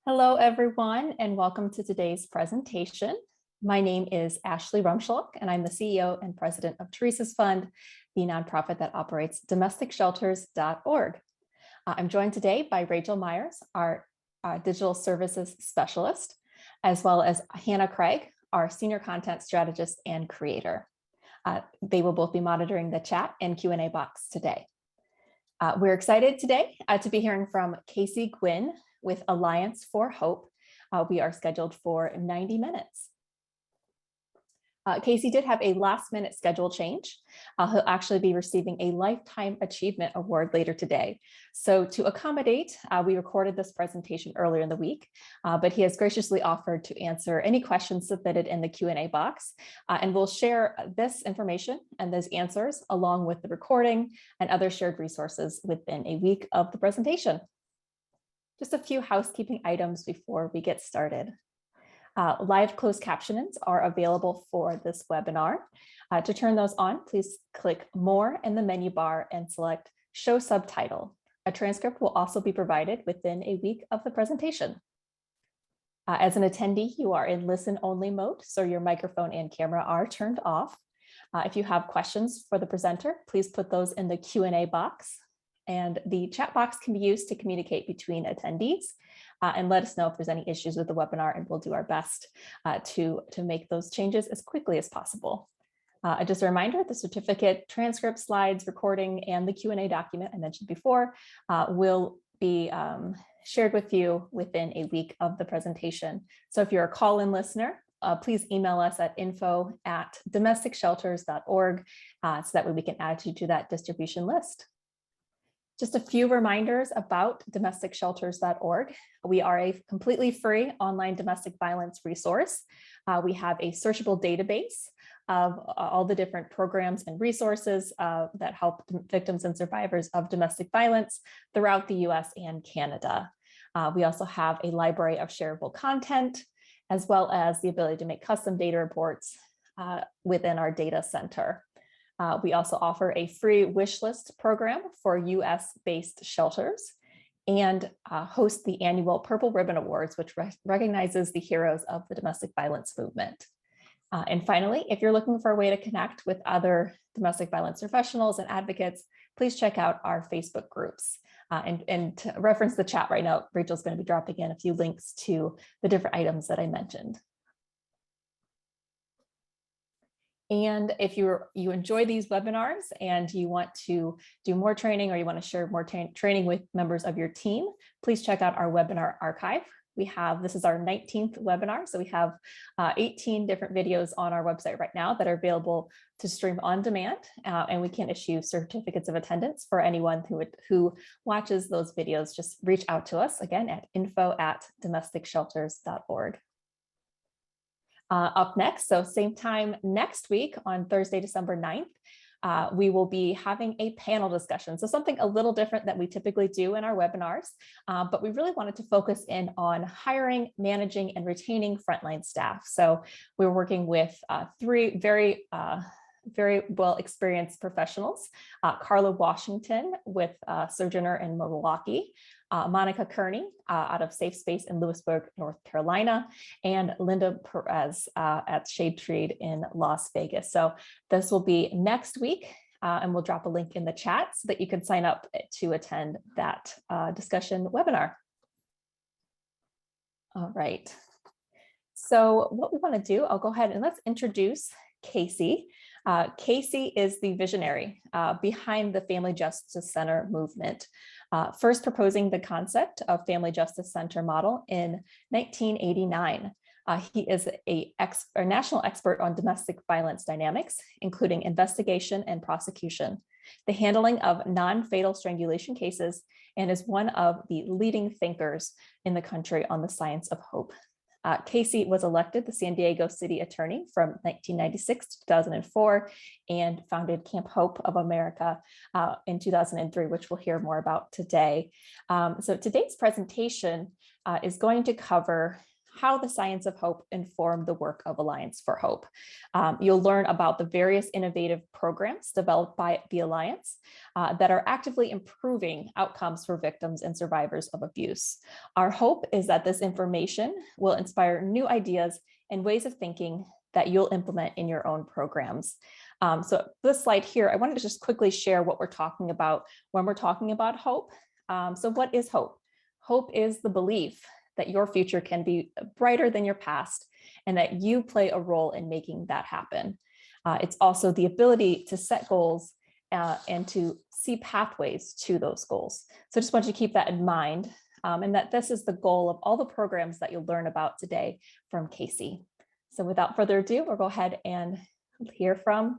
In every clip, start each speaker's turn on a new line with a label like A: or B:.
A: Hello, everyone, and welcome to today's presentation. My name is Ashley Rumschulk, and I'm the CEO and president of Teresa's Fund, the nonprofit that operates domesticshelters.org. I'm joined today by Rachel Myers, our digital services specialist, as well as Hannah Craig, our senior content strategist and creator. They will both be monitoring the chat and Q&A box today. We're excited today to be hearing from Casey Gwinn with Alliance for Hope. We are scheduled for 90 minutes. Casey did have a last-minute schedule change. He'll actually be receiving a Lifetime Achievement Award later today. So to accommodate, we recorded this presentation earlier in the week, but he has graciously offered to answer any questions submitted in the Q&A box, and we'll share this information and those answers along with the recording and other shared resources within a week of the presentation. Just a few housekeeping items before we get started. Live closed captionings are available for this webinar. To turn those on, please click More in the menu bar and select Show Subtitle. A transcript will also be provided within a week of the presentation. As an attendee, you are in listen-only mode, so your microphone and camera are turned off. If you have questions for the presenter, please put those in the Q&A box. And the chat box can be used to communicate between attendees and let us know if there's any issues with the webinar, and we'll do our best to make those changes as quickly as possible. Just a reminder, the certificate, transcript, slides, recording, and the Q&A document I mentioned before will be shared with you within a week of the presentation. So if you're a call-in listener, please email us at info@domesticshelters.org so that way we can add you to that distribution list. Just a few reminders about domesticshelters.org. We are a completely free online domestic violence resource. We have a searchable database of all the different programs and resources that help victims and survivors of domestic violence throughout the US and Canada. We also have a library of shareable content, as well as the ability to make custom data reports within our data center. We also offer a free wish list program for US-based shelters and host the annual Purple Ribbon Awards, which recognizes the heroes of the domestic violence movement. And finally, if you're looking for a way to connect with other domestic violence professionals and advocates, please check out our Facebook groups. And to reference the chat right now, Rachel's going to be dropping in a few links to the different items that I mentioned. And if you enjoy these webinars and you want to do more training, or you want to share more training with members of your team, please check out our webinar archive. This is our 19th webinar, so we have 18 different videos on our website right now that are available to stream on demand, and we can issue certificates of attendance for anyone who watches those videos. Just reach out to us again at info@domesticshelters.org. Up next, so same time next week on Thursday, December 9th, we will be having a panel discussion. So something a little different than we typically do in our webinars, but we really wanted to focus in on hiring, managing, and retaining frontline staff. So we're working with three very well experienced professionals: Carla Washington with Sojourner in Milwaukee, Monica Kearney out of Safe Space in Lewisburg, North Carolina, and Linda Perez at Shade Tree in Las Vegas. So this will be next week, and we'll drop a link in the chat so that you can sign up to attend that discussion webinar. All right. So what we want to do, I'll go ahead and let's introduce Casey. Casey is the visionary behind the Family Justice Center movement, first proposing the concept of Family Justice Center model in 1989. He is a national expert on domestic violence dynamics, including investigation and prosecution, the handling of non-fatal strangulation cases, and is one of the leading thinkers in the country on the science of hope. Casey was elected the San Diego City Attorney from 1996 to 2004 and founded Camp Hope of America in 2003, which we'll hear more about today. So today's presentation is going to cover how the science of hope informed the work of Alliance for Hope. You'll learn about the various innovative programs developed by the Alliance that are actively improving outcomes for victims and survivors of abuse. Our hope is that this information will inspire new ideas and ways of thinking that you'll implement in your own programs. So this slide here, I wanted to just quickly share what we're talking about when we're talking about hope. So what is hope? Hope is the belief that your future can be brighter than your past and that you play a role in making that happen. It's also the ability to set goals and to see pathways to those goals. So I just want you to keep that in mind, and that this is the goal of all the programs that you'll learn about today from Casey. So without further ado, we'll go ahead and hear from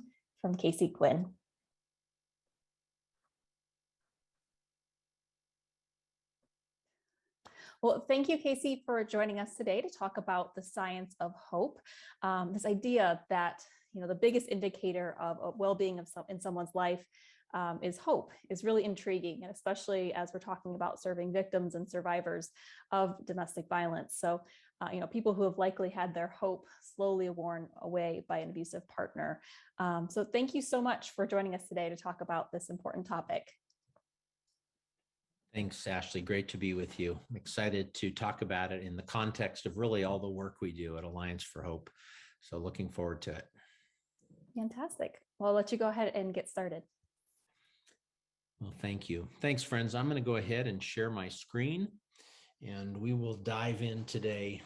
A: Casey Gwinn. Well, thank you, Casey, for joining us today to talk about the science of hope. This idea that the biggest indicator of well-being in someone's life is hope is really intriguing, and especially as we're talking about serving victims and survivors of domestic violence. So, people who have likely had their hope slowly worn away by an abusive partner. So thank you so much for joining us today to talk about this important topic.
B: Thanks, Ashley. Great to be with you. I'm excited to talk about it in the context of really all the work we do at Alliance for Hope. So looking forward to it.
A: Fantastic. Well, I'll let you go ahead and get started.
B: Well, thank you. Thanks, friends. I'm going to go ahead and share my screen, and we will dive in today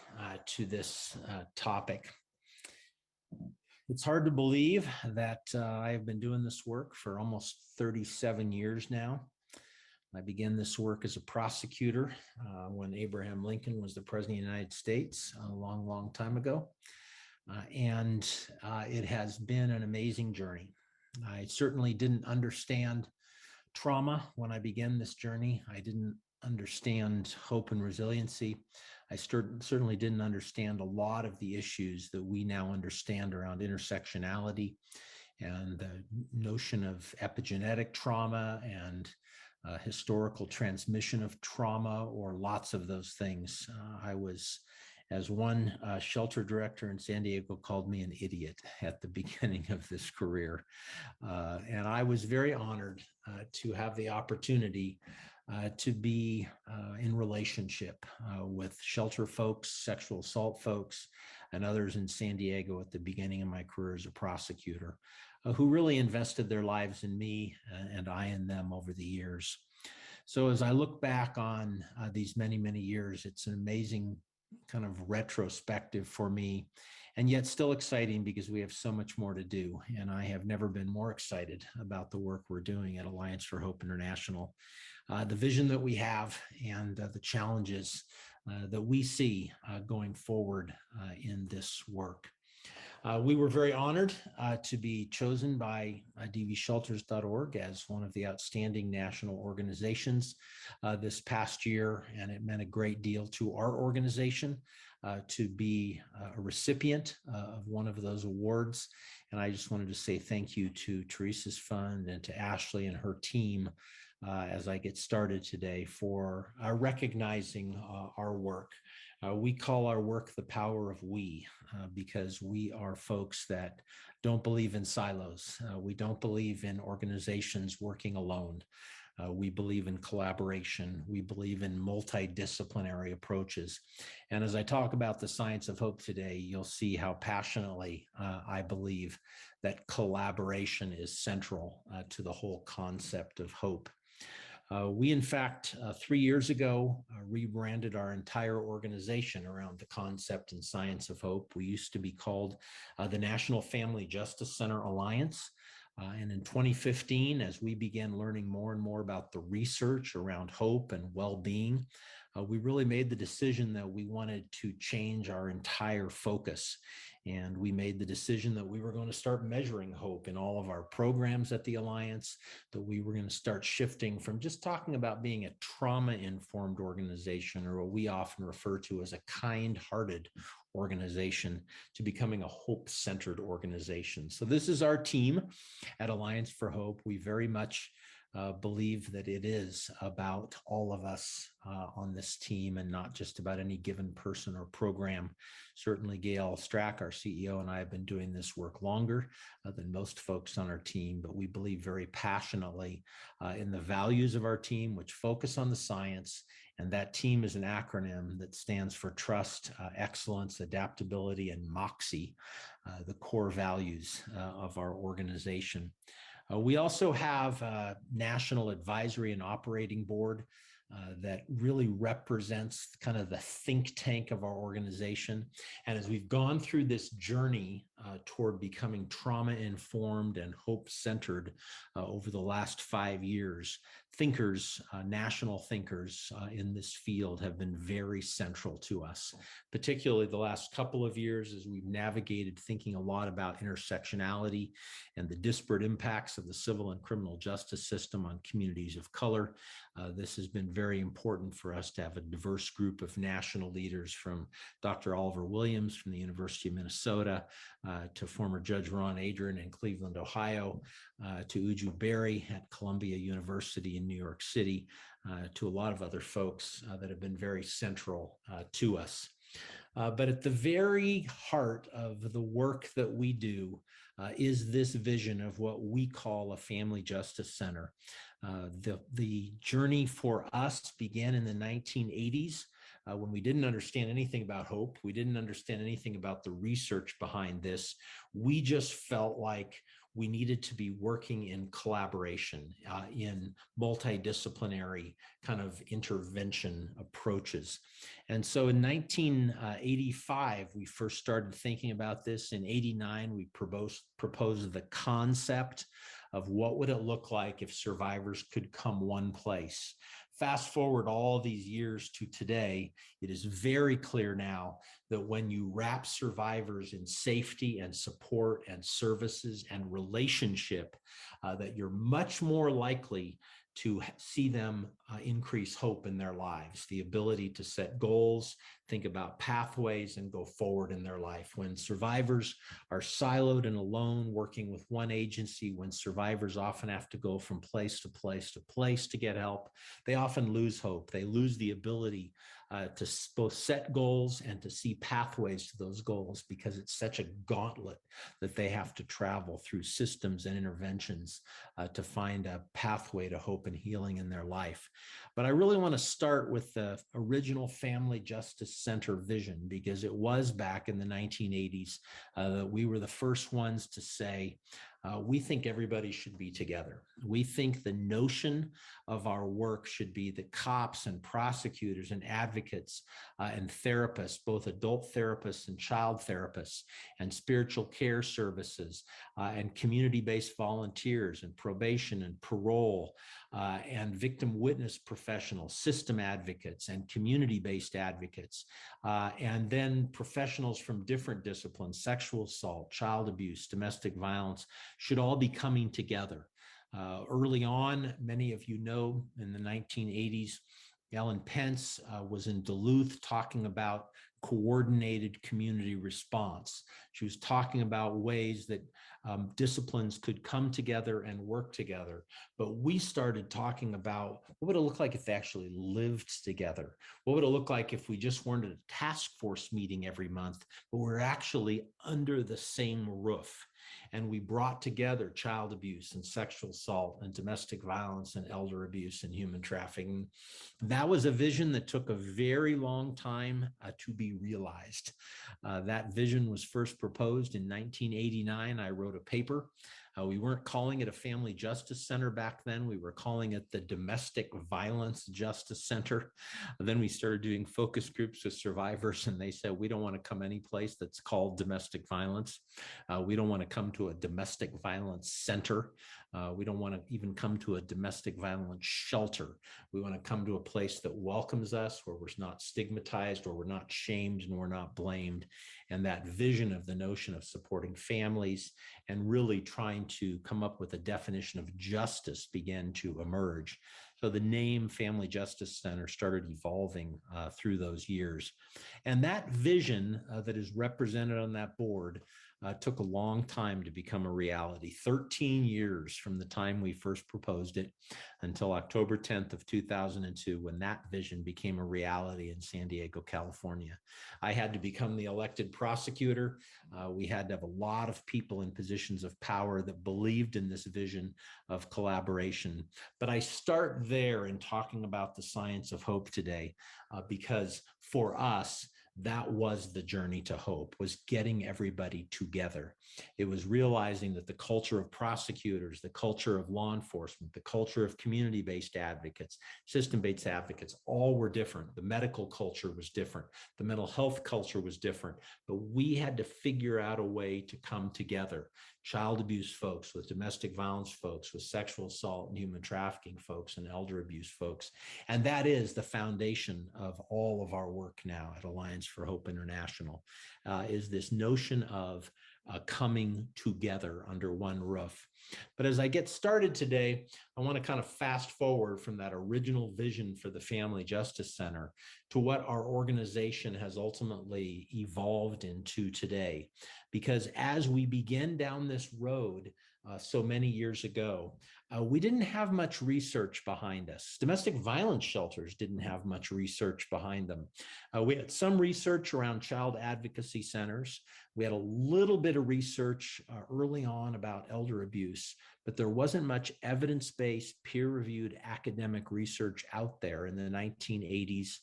B: to this topic. It's hard to believe that I have been doing this work for almost 37 years now. I began this work as a prosecutor when Abraham Lincoln was the president of the United States a long, long time ago. And it has been an amazing journey. I certainly didn't understand trauma when I began this journey. I didn't understand hope and resiliency. I certainly didn't understand a lot of the issues that we now understand around intersectionality and the notion of epigenetic trauma and historical transmission of trauma, or lots of those things. I was, as one shelter director in San Diego called me, an idiot at the beginning of this career. And I was very honored to have the opportunity to be in relationship with shelter folks, sexual assault folks, and others in San Diego at the beginning of my career as a prosecutor, who really invested their lives in me and I in them over the years. So as I look back on these many, many years, it's an amazing kind of retrospective for me, and yet still exciting because we have so much more to do. And I have never been more excited about the work we're doing at Alliance for Hope International, the vision that we have, and the challenges that we see going forward in this work. We were very honored to be chosen by domesticshelters.org as one of the outstanding national organizations this past year, and it meant a great deal to our organization to be a recipient of one of those awards. And I just wanted to say thank you to Teresa's Fund and to Ashley and her team as I get started today for recognizing our work. We call our work the power of we, because we are folks that don't believe in silos. We don't believe in organizations working alone. We believe in collaboration. We believe in multidisciplinary approaches. And as I talk about the science of hope today, you'll see how passionately I believe that collaboration is central to the whole concept of hope. We, in fact, 3 years ago, rebranded our entire organization around the concept and science of hope. We used to be called the National Family Justice Center Alliance. And in 2015, as we began learning more and more about the research around hope and well-being, we really made the decision that we wanted to change our entire focus. And we made the decision that we were going to start measuring hope in all of our programs at the Alliance, that we were going to start shifting from just talking about being a trauma-informed organization, or what we often refer to as a kind-hearted organization, to becoming a hope-centered organization. So this is our team at Alliance for Hope. We very much believe that it is about all of us on this team and not just about any given person or program. Certainly, Gail Strack, our CEO, and I have been doing this work longer than most folks on our team, but we believe very passionately in the values of our team, which focus on the science. And that team is an acronym that stands for trust, excellence, adaptability, and moxie, the core values of our organization. We also have a national advisory and operating board that really represents kind of the think tank of our organization. And as we've gone through this journey toward becoming trauma-informed and hope-centered over the last 5 years, thinkers, national thinkers in this field have been very central to us, particularly the last couple of years as we've navigated thinking a lot about intersectionality and the disparate impacts of the civil and criminal justice system on communities of color. This has been very important for us to have a diverse group of national leaders, from Dr. Oliver Williams from the University of Minnesota to former Judge Ron Adrian in Cleveland, Ohio, to Uju Berry at Columbia University in New York City, to a lot of other folks that have been very central to us. But at the very heart of the work that we do is this vision of what we call a family justice center. The journey for us began in the 1980s when we didn't understand anything about hope. We didn't understand anything about the research behind this. We just felt like we needed to be working in collaboration, in multidisciplinary kind of intervention approaches. And so in 1985, we first started thinking about this. In 89, we proposed the concept of what would it look like if survivors could come one place. Fast forward all these years to today, it is very clear now that when you wrap survivors in safety and support and services and relationship, that you're much more likely to see them increase hope in their lives, the ability to set goals, think about pathways, and go forward in their life. When survivors are siloed and alone, working with one agency, when survivors often have to go from place to place to place to get help, they often lose hope. They lose the ability to both set goals and to see pathways to those goals, because it's such a gauntlet that they have to travel through systems and interventions to find a pathway to hope and healing in their life. But I really want to start with the original Family Justice Center vision, because it was back in the 1980s that we were the first ones to say, we think everybody should be together. We think the notion of our work should be that cops and prosecutors and advocates and therapists, both adult therapists and child therapists, and spiritual care services and community-based volunteers and probation and parole and victim witness professionals, system advocates and community-based advocates, and then professionals from different disciplines, sexual assault, child abuse, domestic violence, should all be coming together. Early on, many of you know, in the 1980s, Ellen Pence was in Duluth talking about coordinated community response. She was talking about ways that disciplines could come together and work together. But we started talking about what would it look like if they actually lived together? What would it look like if we just weren't at a task force meeting every month, but we're actually under the same roof? And we brought together child abuse and sexual assault and domestic violence and elder abuse and human trafficking. That was a vision that took a very long time to be realized. That vision was first proposed in 1989. I wrote a paper. We weren't calling it a Family Justice Center back then. We were calling it the Domestic Violence Justice Center. Then we started doing focus groups with survivors, and they said, we don't want to come any place that's called domestic violence. We don't want to come to a domestic violence center. We don't want to even come to a domestic violence shelter. We want to come to a place that welcomes us, where we're not stigmatized, or we're not shamed, and we're not blamed. And that vision of the notion of supporting families and really trying to come up with a definition of justice began to emerge. So the name Family Justice Center started evolving through those years. And that vision that is represented on that board took a long time to become a reality. 13 years from the time we first proposed it until October 10th of 2002, when that vision became a reality in San Diego, California. I had to become the elected prosecutor. We had to have a lot of people in positions of power that believed in this vision of collaboration. But I start there in talking about the science of hope today, because for us, that was the journey to hope, was getting everybody together. It was realizing that the culture of prosecutors, the culture of law enforcement, the culture of community-based advocates, system-based advocates, all were different. The medical culture was different. The mental health culture was different, but we had to figure out a way to come together. Child abuse folks with domestic violence folks, with sexual assault and human trafficking folks, and elder abuse folks. And that is the foundation of all of our work now at Alliance for Hope International, is this notion of coming together under one roof. But as I get started today, I want to kind of fast forward from that original vision for the Family Justice Center to what our organization has ultimately evolved into today. Because as we began down this road so many years ago, we didn't have much research behind us. Domestic violence shelters didn't have much research behind them. We had some research around child advocacy centers. We had a little bit of research early on about elder abuse, but there wasn't much evidence-based, peer-reviewed academic research out there in the 1980s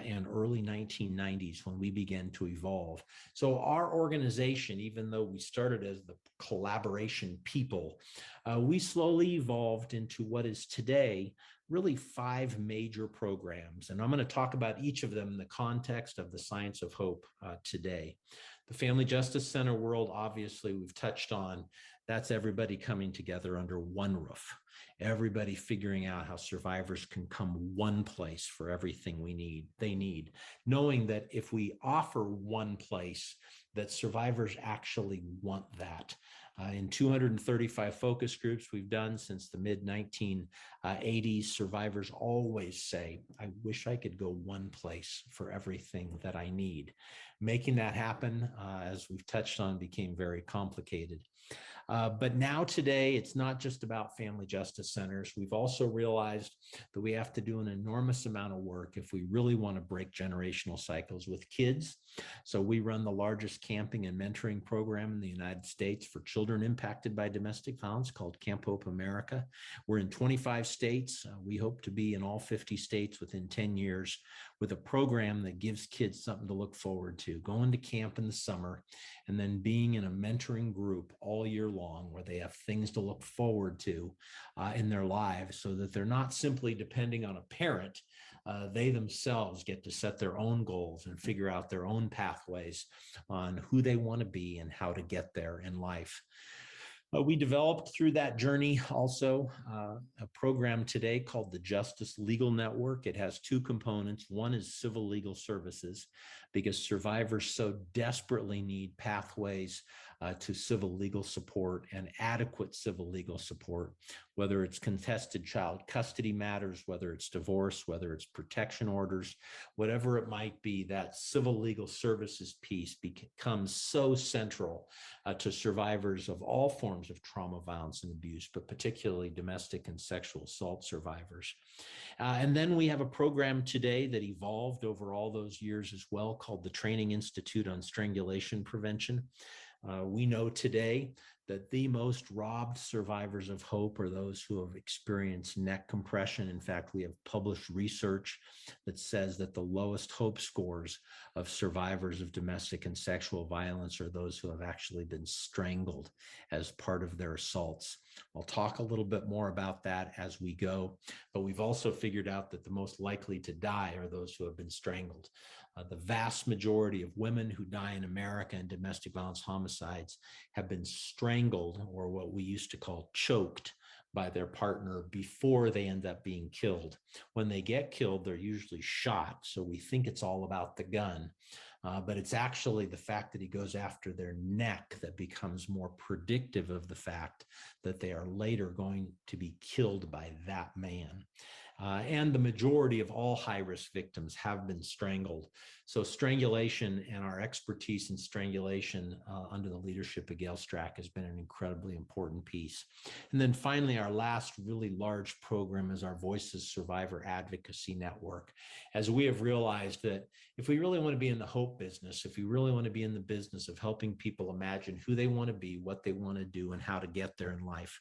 B: and early 1990s when we began to evolve. So our organization, even though we started as the collaboration people, we slowly evolved into what is today really 5 major programs. And I'm going to talk about each of them in the context of the science of hope today. The Family Justice Center world, obviously, we've touched on. That's everybody coming together under one roof, everybody figuring out how survivors can come one place for everything they need, knowing that if we offer one place, that survivors actually want that. In 235 focus groups we've done since the mid-1980s, survivors always say, I wish I could go one place for everything that I need. Making that happen, as we've touched on, became very complicated. But now today, it's not just about family justice centers. We've also realized that we have to do an enormous amount of work if we really want to break generational cycles with kids. So we run the largest camping and mentoring program in the United States for children impacted by domestic violence, called Camp Hope America. We're in 25 states. We hope to be in all 50 states within 10 years with a program that gives kids something to look forward to, going to camp in the summer and then being in a mentoring group all year long where they have things to look forward to in their lives, so that they're not simply depending on a parent. They themselves get to set their own goals and figure out their own pathways on who they want to be and how to get there in life. We developed through that journey also a program today called the Justice Legal Network. It has 2 components. One is civil legal services, because survivors so desperately need pathways to civil legal support and adequate civil legal support, whether it's contested child custody matters, whether it's divorce, whether it's protection orders, whatever it might be. That civil legal services piece becomes so central to survivors of all forms of trauma, violence, and abuse, but particularly domestic and sexual assault survivors. And then we have a program today that evolved over all those years as well, called the Training Institute on Strangulation Prevention. We know today that the most robbed survivors of hope are those who have experienced neck compression. In fact, we have published research that says that the lowest hope scores of survivors of domestic and sexual violence are those who have actually been strangled as part of their assaults. I'll talk a little bit more about that as we go, but we've also figured out that the most likely to die are those who have been strangled. The vast majority of women who die in America in domestic violence homicides have been strangled, or what we used to call choked, by their partner before they end up being killed. When they get killed, they're usually shot. So we think it's all about the gun, but it's actually the fact that he goes after their neck that becomes more predictive of the fact that they are later going to be killed by that man. And the majority of all high-risk victims have been strangled. So strangulation and our expertise in strangulation under the leadership of Gail Strack has been an incredibly important piece. And then finally, our last really large program is our Voices Survivor Advocacy Network. As we have realized that if we really want to be in the hope business, if we really want to be in the business of helping people imagine who they want to be, what they want to do, and how to get there in life,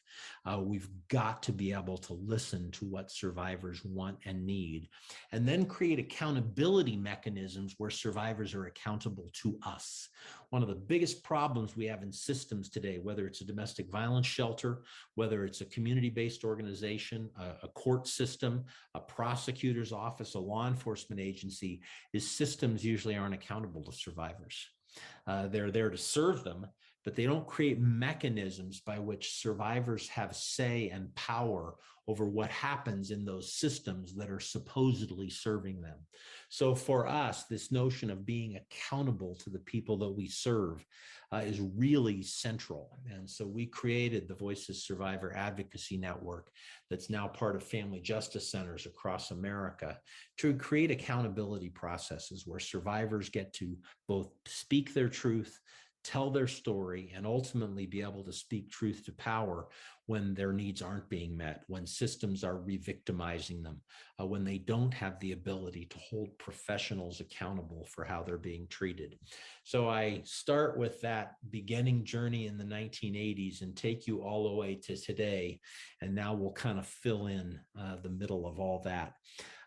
B: we've got to be able to listen to what survivors want and need, and then create accountability mechanisms where survivors are accountable to us. One of the biggest problems we have in systems today, whether it's a domestic violence shelter, whether it's a community-based organization, a court system, a prosecutor's office, a law enforcement agency, is systems usually aren't accountable to survivors. They're there to serve them, but they don't create mechanisms by which survivors have say and power over what happens in those systems that are supposedly serving them. So for us, this notion of being accountable to the people that we serve is really central. And so we created the Voices Survivor Advocacy Network that's now part of family justice centers across America to create accountability processes where survivors get to both speak their truth, tell their story, and ultimately be able to speak truth to power when their needs aren't being met, when systems are re-victimizing them, when they don't have the ability to hold professionals accountable for how they're being treated. So I start with that beginning journey in the 1980s and take you all the way to today. And now we'll kind of fill in the middle of all that.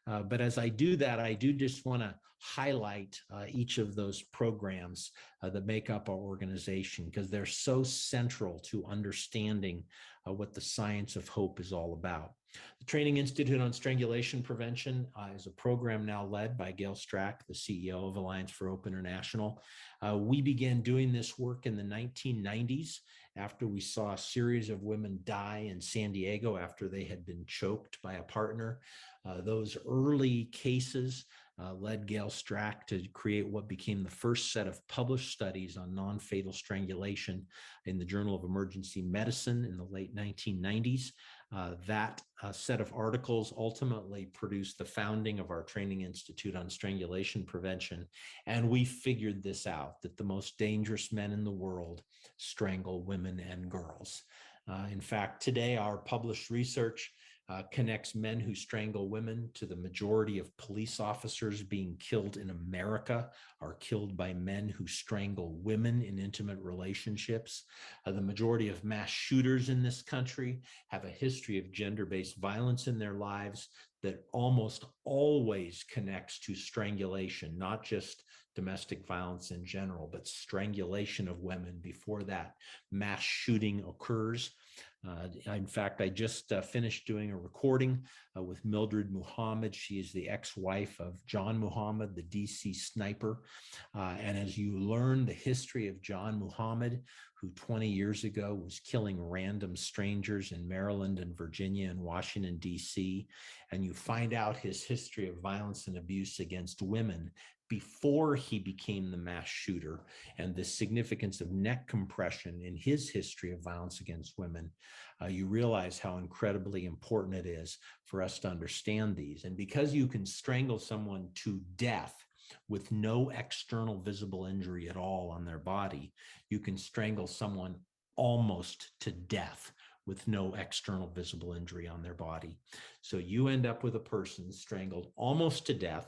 B: But as I do that, I do just want to highlight each of those programs that make up our organization, because they're so central to understanding what the science of hope is all about. The Training Institute on Strangulation Prevention is a program now led by Gail Strack, the CEO of Alliance for Hope International. We began doing this work in the 1990s after we saw a series of women die in San Diego after they had been choked by a partner. Those early cases led Gail Strack to create what became the first set of published studies on non-fatal strangulation in the Journal of Emergency Medicine in the late 1990s. That set of articles ultimately produced the founding of our Training Institute on Strangulation Prevention. And we figured this out, that the most dangerous men in the world strangle women and girls. In fact, today our published research connects men who strangle women to the majority of police officers being killed in America are killed by men who strangle women in intimate relationships. The majority of mass shooters in this country have a history of gender-based violence in their lives that almost always connects to strangulation, not just domestic violence in general, but strangulation of women before that mass shooting occurs. In fact, I just finished doing a recording with Mildred Muhammad. She is the ex-wife of John Muhammad, the DC sniper. And as you learn the history of John Muhammad, who 20 years ago was killing random strangers in Maryland and Virginia and Washington, DC, and you find out his history of violence and abuse against women before he became the mass shooter, and the significance of neck compression in his history of violence against women, you realize how incredibly important it is for us to understand these. And because you can strangle someone to death with no external visible injury at all on their body, you can strangle someone almost to death with no external visible injury on their body. So you end up with a person strangled almost to death,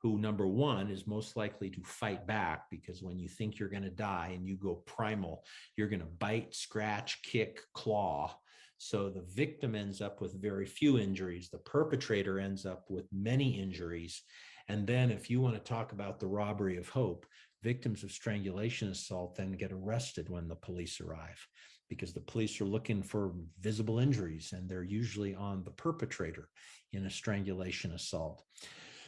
B: who, number one, is most likely to fight back, because when you think you're going to die and you go primal, you're going to bite, scratch, kick, claw. So the victim ends up with very few injuries. The perpetrator ends up with many injuries. And then if you want to talk about the robbery of hope, victims of strangulation assault then get arrested when the police arrive, because the police are looking for visible injuries, and they're usually on the perpetrator in a strangulation assault.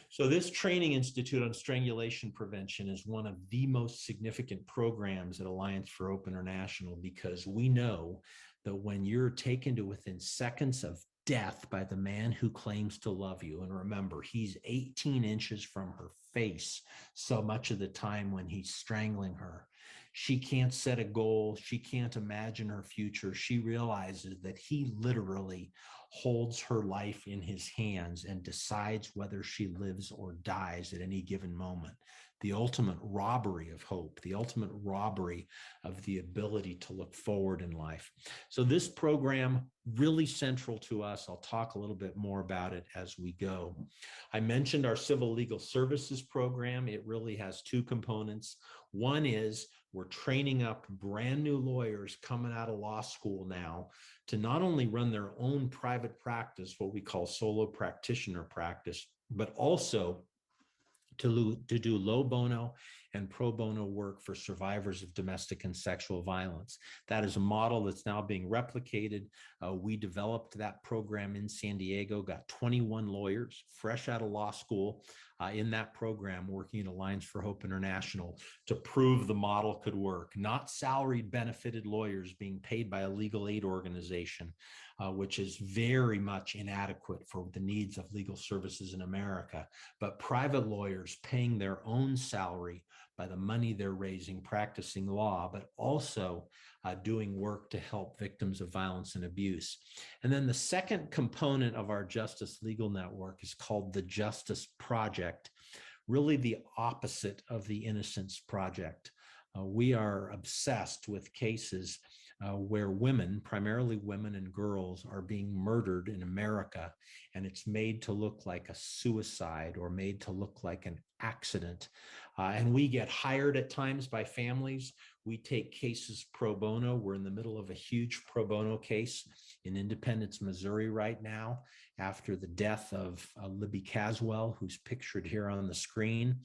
B: So this Training Institute on Strangulation Prevention is one of the most significant programs at Alliance for Hope International, because we know that when you're taken to within seconds of death by the man who claims to love you, and remember, he's 18 inches from her face so much of the time when he's strangling her. She can't set a goal. She can't imagine her future. She realizes that he literally holds her life in his hands and decides whether she lives or dies at any given moment. The ultimate robbery of hope, the ultimate robbery of the ability to look forward in life. So this program, really central to us. I'll talk a little bit more about it as we go. I mentioned our civil legal services program. It really has two components. One is we're training up brand new lawyers coming out of law school now to not only run their own private practice, what we call solo practitioner practice, but also to do low bono and pro bono work for survivors of domestic and sexual violence. That is a model that's now being replicated. We developed that program in San Diego, got 21 lawyers fresh out of law school in that program, working at Alliance for Hope International to prove the model could work. Not salaried benefited lawyers being paid by a legal aid organization, which is very much inadequate for the needs of legal services in America, but private lawyers paying their own salary by the money they're raising practicing law, but also doing work to help victims of violence and abuse. And then the second component of our Justice Legal Network is called the Justice Project, really the opposite of the Innocence Project. We are obsessed with cases where women, primarily women and girls, are being murdered in America, and it's made to look like a suicide or made to look like an accident. And we get hired at times by families. We take cases pro bono. We're in the middle of a huge pro bono case in Independence, Missouri right now, after the death of Libby Caswell, who's pictured here on the screen.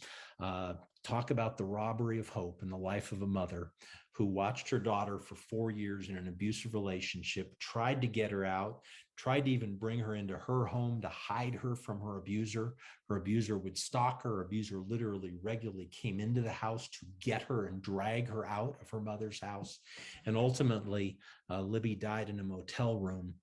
B: Talk about the robbery of hope in the life of a mother who watched her daughter for 4 years in an abusive relationship, tried to get her out, tried to even bring her into her home to hide her from her abuser. Her abuser would stalk her. Her abuser literally regularly came into the house to get her and drag her out of her mother's house. And ultimately, Libby died in a motel room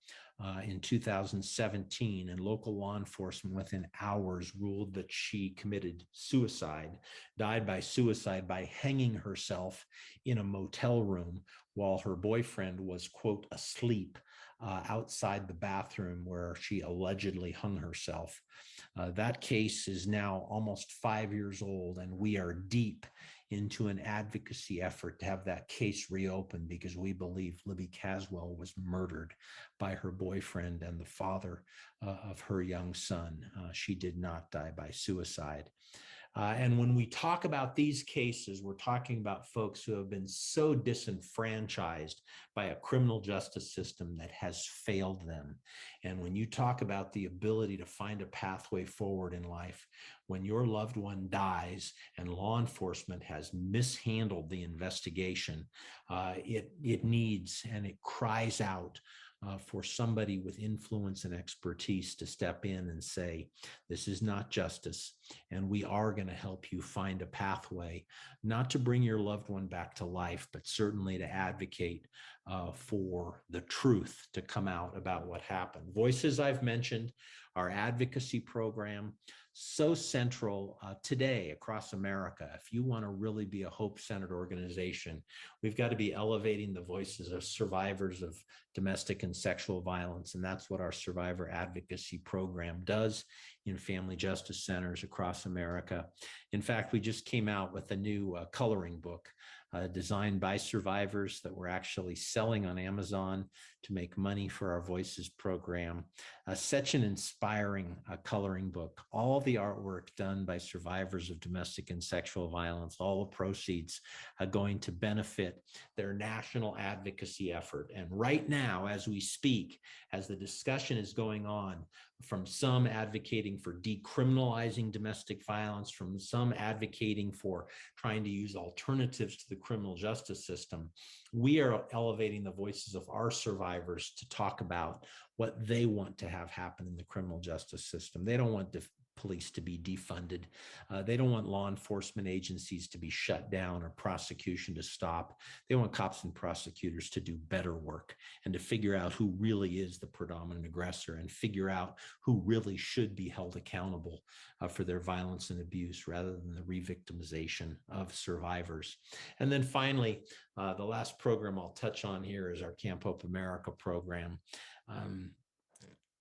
B: in 2017, and local law enforcement within hours ruled that she committed suicide, died by suicide by hanging herself in a motel room while her boyfriend was, quote, asleep outside the bathroom where she allegedly hung herself. That case is now almost 5 years old, and we are deep into an advocacy effort to have that case reopened because we believe Libby Caswell was murdered by her boyfriend and the father of her young son. She did not die by suicide. And when we talk about these cases, we're talking about folks who have been so disenfranchised by a criminal justice system that has failed them. And when you talk about the ability to find a pathway forward in life, when your loved one dies and law enforcement has mishandled the investigation, it needs and it cries out for somebody with influence and expertise to step in and say, this is not justice, and we are going to help you find a pathway, not to bring your loved one back to life, but certainly to advocate for the truth to come out about what happened. Voices I've mentioned, our advocacy program, so central today across America. If you want to really be a hope-centered organization, we've got to be elevating the voices of survivors of domestic and sexual violence. And that's what our survivor advocacy program does in family justice centers across America. In fact, we just came out with a new coloring book designed by survivors that we're actually selling on Amazon to make money for our Voices program. Such an inspiring coloring book. All the artwork done by survivors of domestic and sexual violence, all the proceeds are going to benefit their national advocacy effort. And right now, as we speak, as the discussion is going on, from some advocating for decriminalizing domestic violence, from some advocating for trying to use alternatives to the criminal justice system, we are elevating the voices of our survivors to talk about what they want to have happen in the criminal justice system. They don't want police to be defunded. They don't want law enforcement agencies to be shut down or prosecution to stop. They want cops and prosecutors to do better work and to figure out who really is the predominant aggressor and figure out who really should be held accountable for their violence and abuse rather than the re-victimization of survivors. And then finally, the last program I'll touch on here is our Camp Hope America program.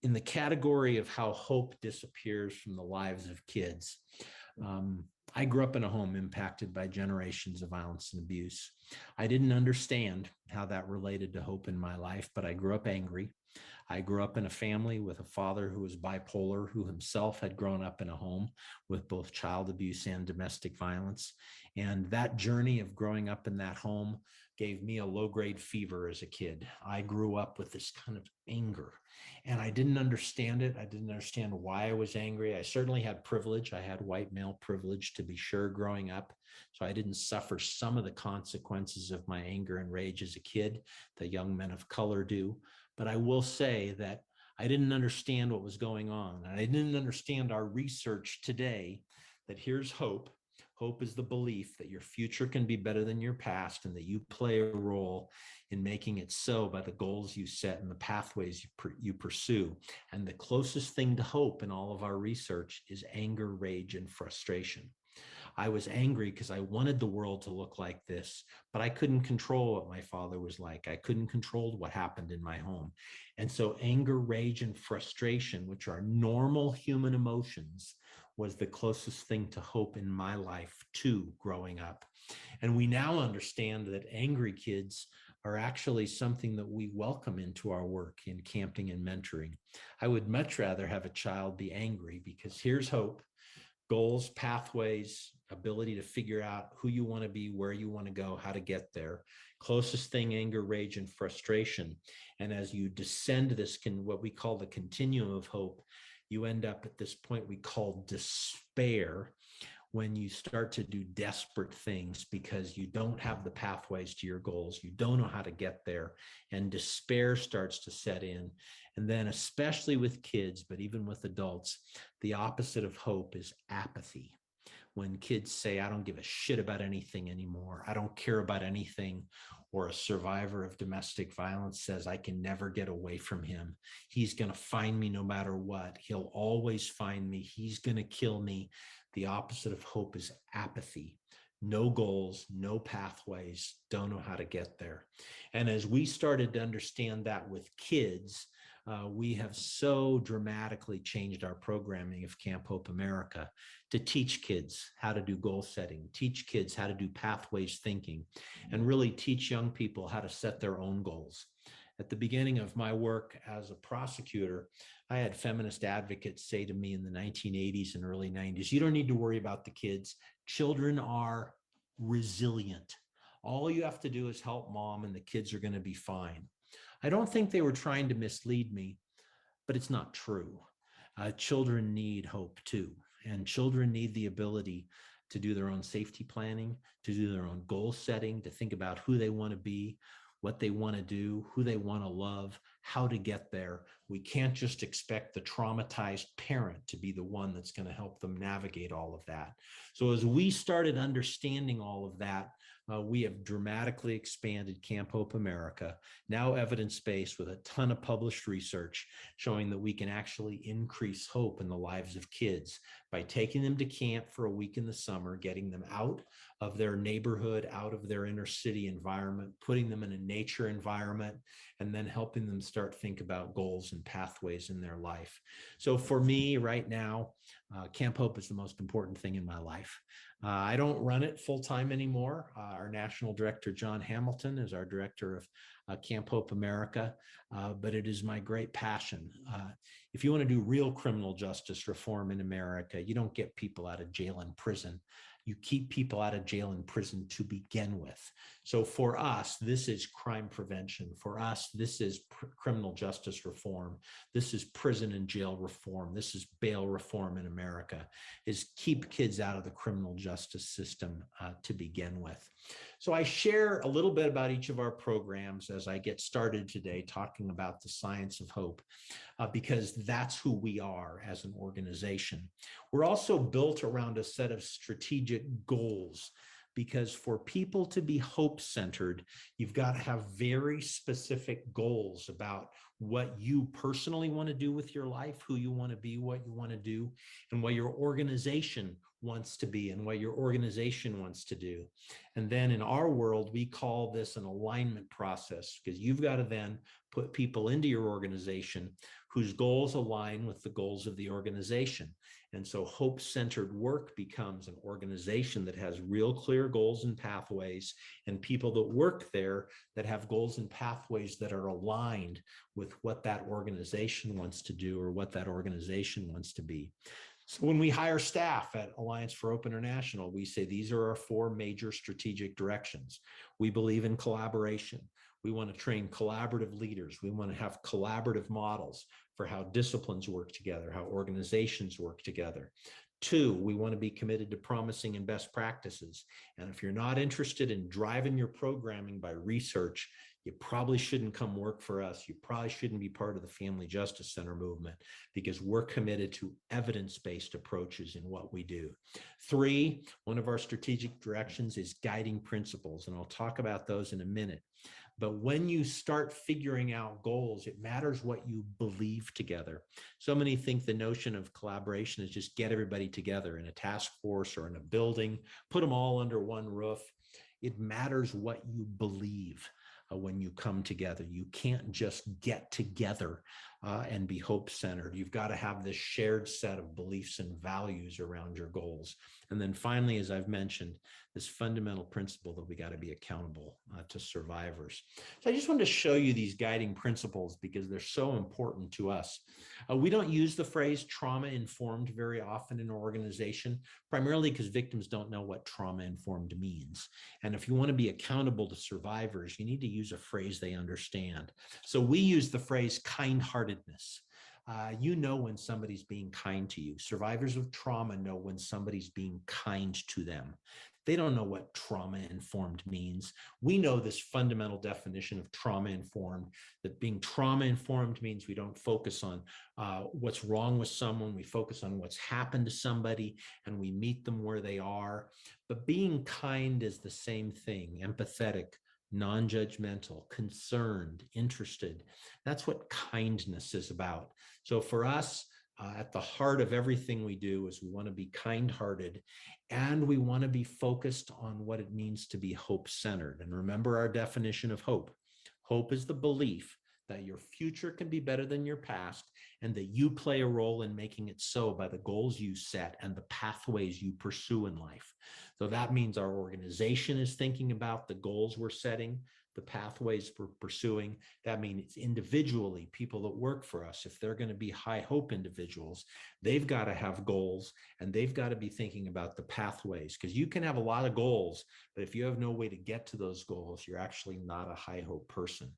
B: In the category of how hope disappears from the lives of kids, I grew up in a home impacted by generations of violence and abuse. I didn't understand how that related to hope in my life, but I grew up angry. I grew up in a family with a father who was bipolar, who himself had grown up in a home with both child abuse and domestic violence. And that journey of growing up in that home gave me a low-grade fever as a kid. I grew up with this kind of anger, and I didn't understand it. I didn't understand why I was angry. I certainly had privilege. I had white male privilege, to be sure, growing up. So I didn't suffer some of the consequences of my anger and rage as a kid that young men of color do. But I will say that I didn't understand what was going on. And I didn't understand our research today that here's hope. Hope is the belief that your future can be better than your past and that you play a role in making it so by the goals you set and the pathways you pursue. And the closest thing to hope in all of our research is anger, rage, and frustration. I was angry because I wanted the world to look like this, but I couldn't control what my father was like. I couldn't control what happened in my home. And so anger, rage, and frustration, which are normal human emotions, was the closest thing to hope in my life too, growing up. And we now understand that angry kids are actually something that we welcome into our work in camping and mentoring. I would much rather have a child be angry, because here's hope: goals, pathways, ability to figure out who you want to be, where you want to go, how to get there. Closest thing, anger, rage, and frustration. And as you descend this, what we call the continuum of hope, you end up at this point we call despair, when you start to do desperate things because you don't have the pathways to your goals, you don't know how to get there, and despair starts to set in. And then, especially with kids, but even with adults, the opposite of hope is apathy. When kids say, I don't give a shit about anything anymore, I don't care about anything, or a survivor of domestic violence says, I can never get away from him. He's going to find me no matter what. He'll always find me. He's going to kill me. The opposite of hope is apathy. No goals, no pathways, don't know how to get there. And as we started to understand that with kids, we have so dramatically changed our programming of Camp Hope America to teach kids how to do goal setting, teach kids how to do pathways thinking, and really teach young people how to set their own goals. At the beginning of my work as a prosecutor, I had feminist advocates say to me in the 1980s and early 90s, you don't need to worry about the kids. Children are resilient. All you have to do is help mom and the kids are going to be fine. I don't think they were trying to mislead me, but it's not true. Children need hope too, and children need the ability to do their own safety planning, to do their own goal setting, to think about who they want to be, what they want to do, who they want to love, how to get there. We can't just expect the traumatized parent to be the one that's going to help them navigate all of that. So as we started understanding all of that, we have dramatically expanded Camp Hope America, now evidence-based with a ton of published research showing that we can actually increase hope in the lives of kids by taking them to camp for a week in the summer, getting them out of their neighborhood, out of their inner city environment, putting them in a nature environment, and then helping them start think about goals and pathways in their life. So for me right now, Camp Hope is the most important thing in my life. I don't run it full-time anymore. Our national director, John Hamilton, is our director of Camp Hope America, but it is my great passion. If you want to do real criminal justice reform in America, you don't get people out of jail and prison You keep people out of jail and prison to begin with. So for us, this is crime prevention. For us, this is criminal justice reform. This is prison and jail reform. This is bail reform in America, is keep kids out of the criminal justice system to begin with. So I share a little bit about each of our programs as I get started today, talking about the science of hope, because that's who we are as an organization. We're also built around a set of strategic goals, because for people to be hope-centered, you've got to have very specific goals about what you personally want to do with your life, who you want to be, what you want to do, and what your organization wants to be and what your organization wants to do. And then in our world, we call this an alignment process, because you've got to then put people into your organization whose goals align with the goals of the organization. And so hope-centered work becomes an organization that has real clear goals and pathways, and people that work there that have goals and pathways that are aligned with what that organization wants to do or what that organization wants to be. So when we hire staff at Alliance for Hope International, we say these are our 4 major strategic directions. We believe in collaboration. We want to train collaborative leaders. We want to have collaborative models for how disciplines work together, how organizations work together. 2, we want to be committed to promising and best practices. And if you're not interested in driving your programming by research, you probably shouldn't come work for us. You probably shouldn't be part of the Family Justice Center movement, because we're committed to evidence-based approaches in what we do. 3, one of our strategic directions is guiding principles, and I'll talk about those in a minute. But when you start figuring out goals, it matters what you believe together. So many think the notion of collaboration is just get everybody together in a task force or in a building, put them all under one roof. It matters what you believe when you come together. You can't just get together and be hope-centered. You've got to have this shared set of beliefs and values around your goals. And then finally, as I've mentioned, this fundamental principle that we got to be accountable to survivors. So I just wanted to show you these guiding principles because they're so important to us. We don't use the phrase trauma-informed very often in our organization, primarily because victims don't know what trauma-informed means. And if you want to be accountable to survivors, you need to use a phrase they understand. So we use the phrase kind-heartedness. You know when somebody's being kind to you. Survivors of trauma know when somebody's being kind to them. They don't know what trauma-informed means. We know this fundamental definition of trauma-informed, that being trauma-informed means we don't focus on what's wrong with someone. We focus on what's happened to somebody and we meet them where they are. But being kind is the same thing, empathetic, non-judgmental, concerned, interested. That's what kindness is about. So for us, at the heart of everything we do is we want to be kind-hearted, and we want to be focused on what it means to be hope-centered. And remember our definition of hope. Hope is the belief that your future can be better than your past, and that you play a role in making it so by the goals you set and the pathways you pursue in life. So that means our organization is thinking about the goals we're setting, the pathways we're pursuing. That means individually, people that work for us, if they're going to be high hope individuals, they've got to have goals and they've got to be thinking about the pathways, because you can have a lot of goals, but if you have no way to get to those goals, you're actually not a high hope person.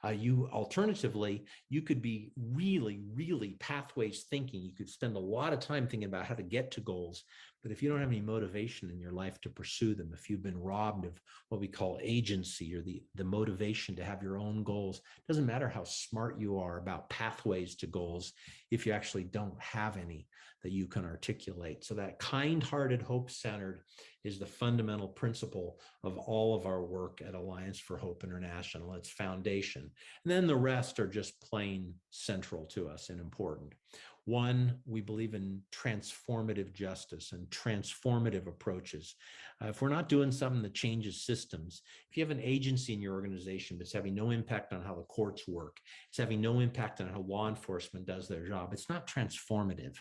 B: Alternatively, you could be really pathways thinking. You could spend a lot of time thinking about how to get to goals, but if you don't have any motivation in your life to pursue them, if you've been robbed of what we call agency or the motivation to have your own goals, it doesn't matter how smart you are about pathways to goals if you actually don't have any that you can articulate. So that kind-hearted, hope-centered is the fundamental principle of all of our work at Alliance for Hope International. It's foundation. And then the rest are just plain central to us and important. One, we believe in transformative justice and transformative approaches. If we're not doing something that changes systems, if you have an agency in your organization that's having no impact on how the courts work, it's having no impact on how law enforcement does their job, it's not transformative.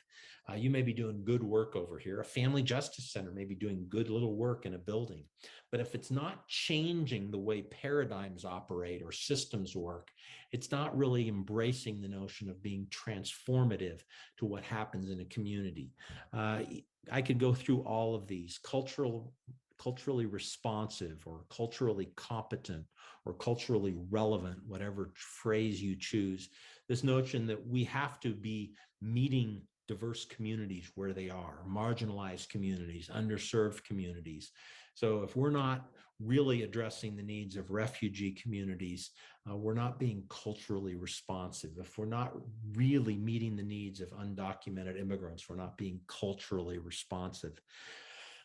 B: You may be doing good work over here. A family justice center may be doing good little work in a building. But if it's not changing the way paradigms operate or systems work, It's not really embracing the notion of being transformative to what happens in a community. I could go through all of these: culturally responsive, or culturally competent, or culturally relevant, whatever phrase you choose. This notion that we have to be meeting diverse communities where they are, marginalized communities, underserved communities. So if we're not really addressing the needs of refugee communities, we're not being culturally responsive. If we're not really meeting the needs of undocumented immigrants, we're not being culturally responsive.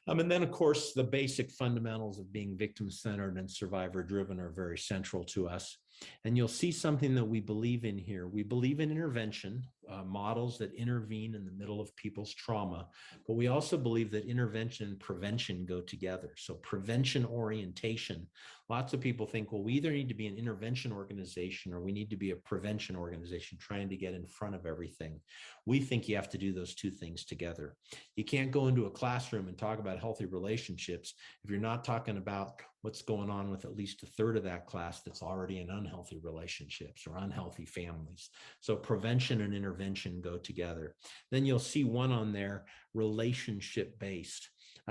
B: And then, of course, the basic fundamentals of being victim-centered and survivor-driven are very central to us. And you'll see something that we believe in here. We believe in intervention, models that intervene in the middle of people's trauma, but we also believe that intervention and prevention go together. So prevention orientation, lots of people think, well, we either need to be an intervention organization or we need to be a prevention organization trying to get in front of everything. We think you have to do those two things together. You can't go into a classroom and talk about healthy relationships if you're not talking about what's going on with at least a third of that class that's already in unhealthy relationships or unhealthy families. So prevention and intervention go together. Then you'll see one on there, relationship-based.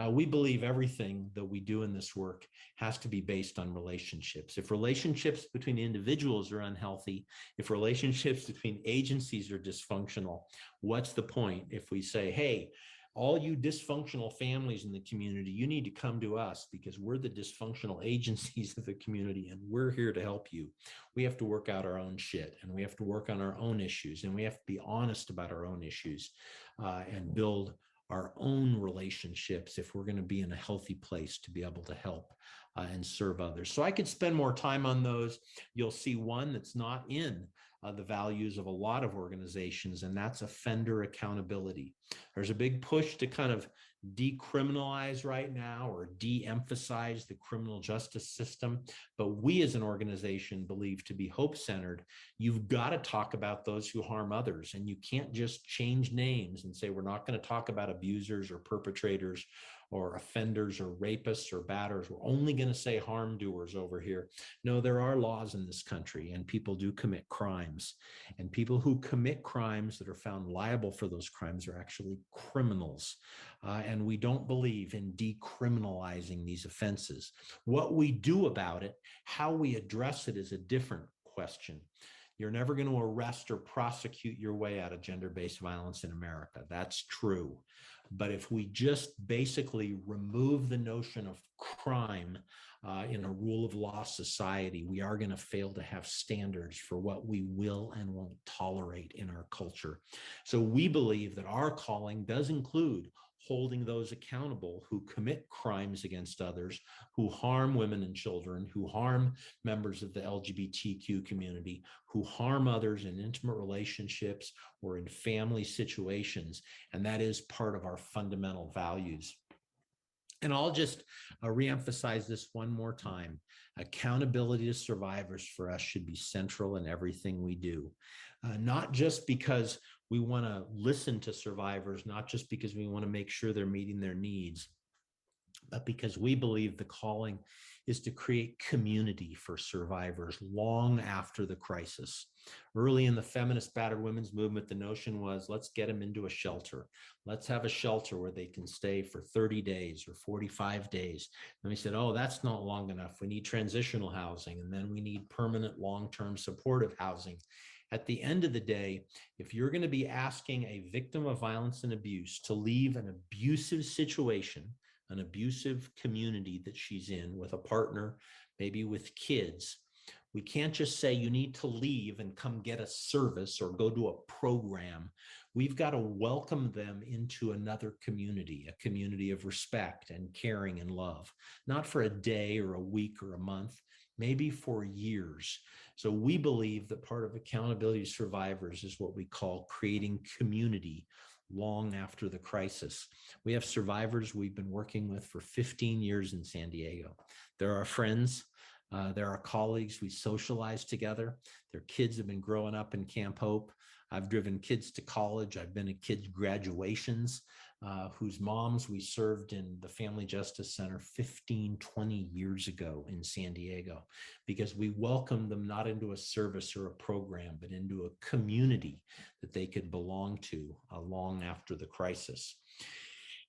B: We believe everything that we do in this work has to be based on relationships. If relationships between individuals are unhealthy, if relationships between agencies are dysfunctional, what's the point if we say, hey, all you dysfunctional families in the community, you need to come to us because we're the dysfunctional agencies of the community and we're here to help you. We have to work out our own shit, and we have to work on our own issues, and we have to be honest about our own issues and build our own relationships if we're going to be in a healthy place to be able to help and serve others. So I could spend more time on those. You'll see one that's not in the values of a lot of organizations, and that's offender accountability. There's a big push to kind of decriminalize right now or de-emphasize the criminal justice system. But we as an organization believe to be hope-centered, you've got to talk about those who harm others. And you can't just change names and say, we're not going to talk about abusers or perpetrators or offenders or rapists or batters. We're only going to say harm doers over here. No, there are laws in this country, and people do commit crimes. And people who commit crimes that are found liable for those crimes are actually criminals. And we don't believe in decriminalizing these offenses. What we do about it, how we address it, is a different question. You're never going to arrest or prosecute your way out of gender-based violence in America. That's true. But if we just basically remove the notion of crime in a rule of law society, we are going to fail to have standards for what we will and won't tolerate in our culture. So we believe that our calling does include holding those accountable who commit crimes against others, who harm women and children, who harm members of the LGBTQ community, who harm others in intimate relationships or in family situations. And that is part of our fundamental values. And I'll just reemphasize this one more time. Accountability to survivors for us should be central in everything we do, not just because we want to listen to survivors, not just because we want to make sure they're meeting their needs, but because we believe the calling is to create community for survivors long after the crisis. Early in the feminist battered women's movement, the notion was, let's get them into a shelter. Let's have a shelter where they can stay for 30 days or 45 days. And we said, oh, that's not long enough. We need transitional housing, and then we need permanent long-term supportive housing. At the end of the day, if you're going to be asking a victim of violence and abuse to leave an abusive situation, an abusive community that she's in with a partner, maybe with kids, we can't just say you need to leave and come get a service or go to a program. We've got to welcome them into another community, a community of respect and caring and love, not for a day or a week or a month, maybe for years. So we believe that part of accountability to survivors is what we call creating community long after the crisis. We have survivors we've been working with for 15 years in San Diego. They're our friends. They're our colleagues. We socialize together. Their kids have been growing up in Camp Hope. I've driven kids to college. I've been at kids' graduations. whose moms we served in the Family Justice Center 15, 20 years ago in San Diego, because we welcomed them not into a service or a program, but into a community that they could belong to long after the crisis.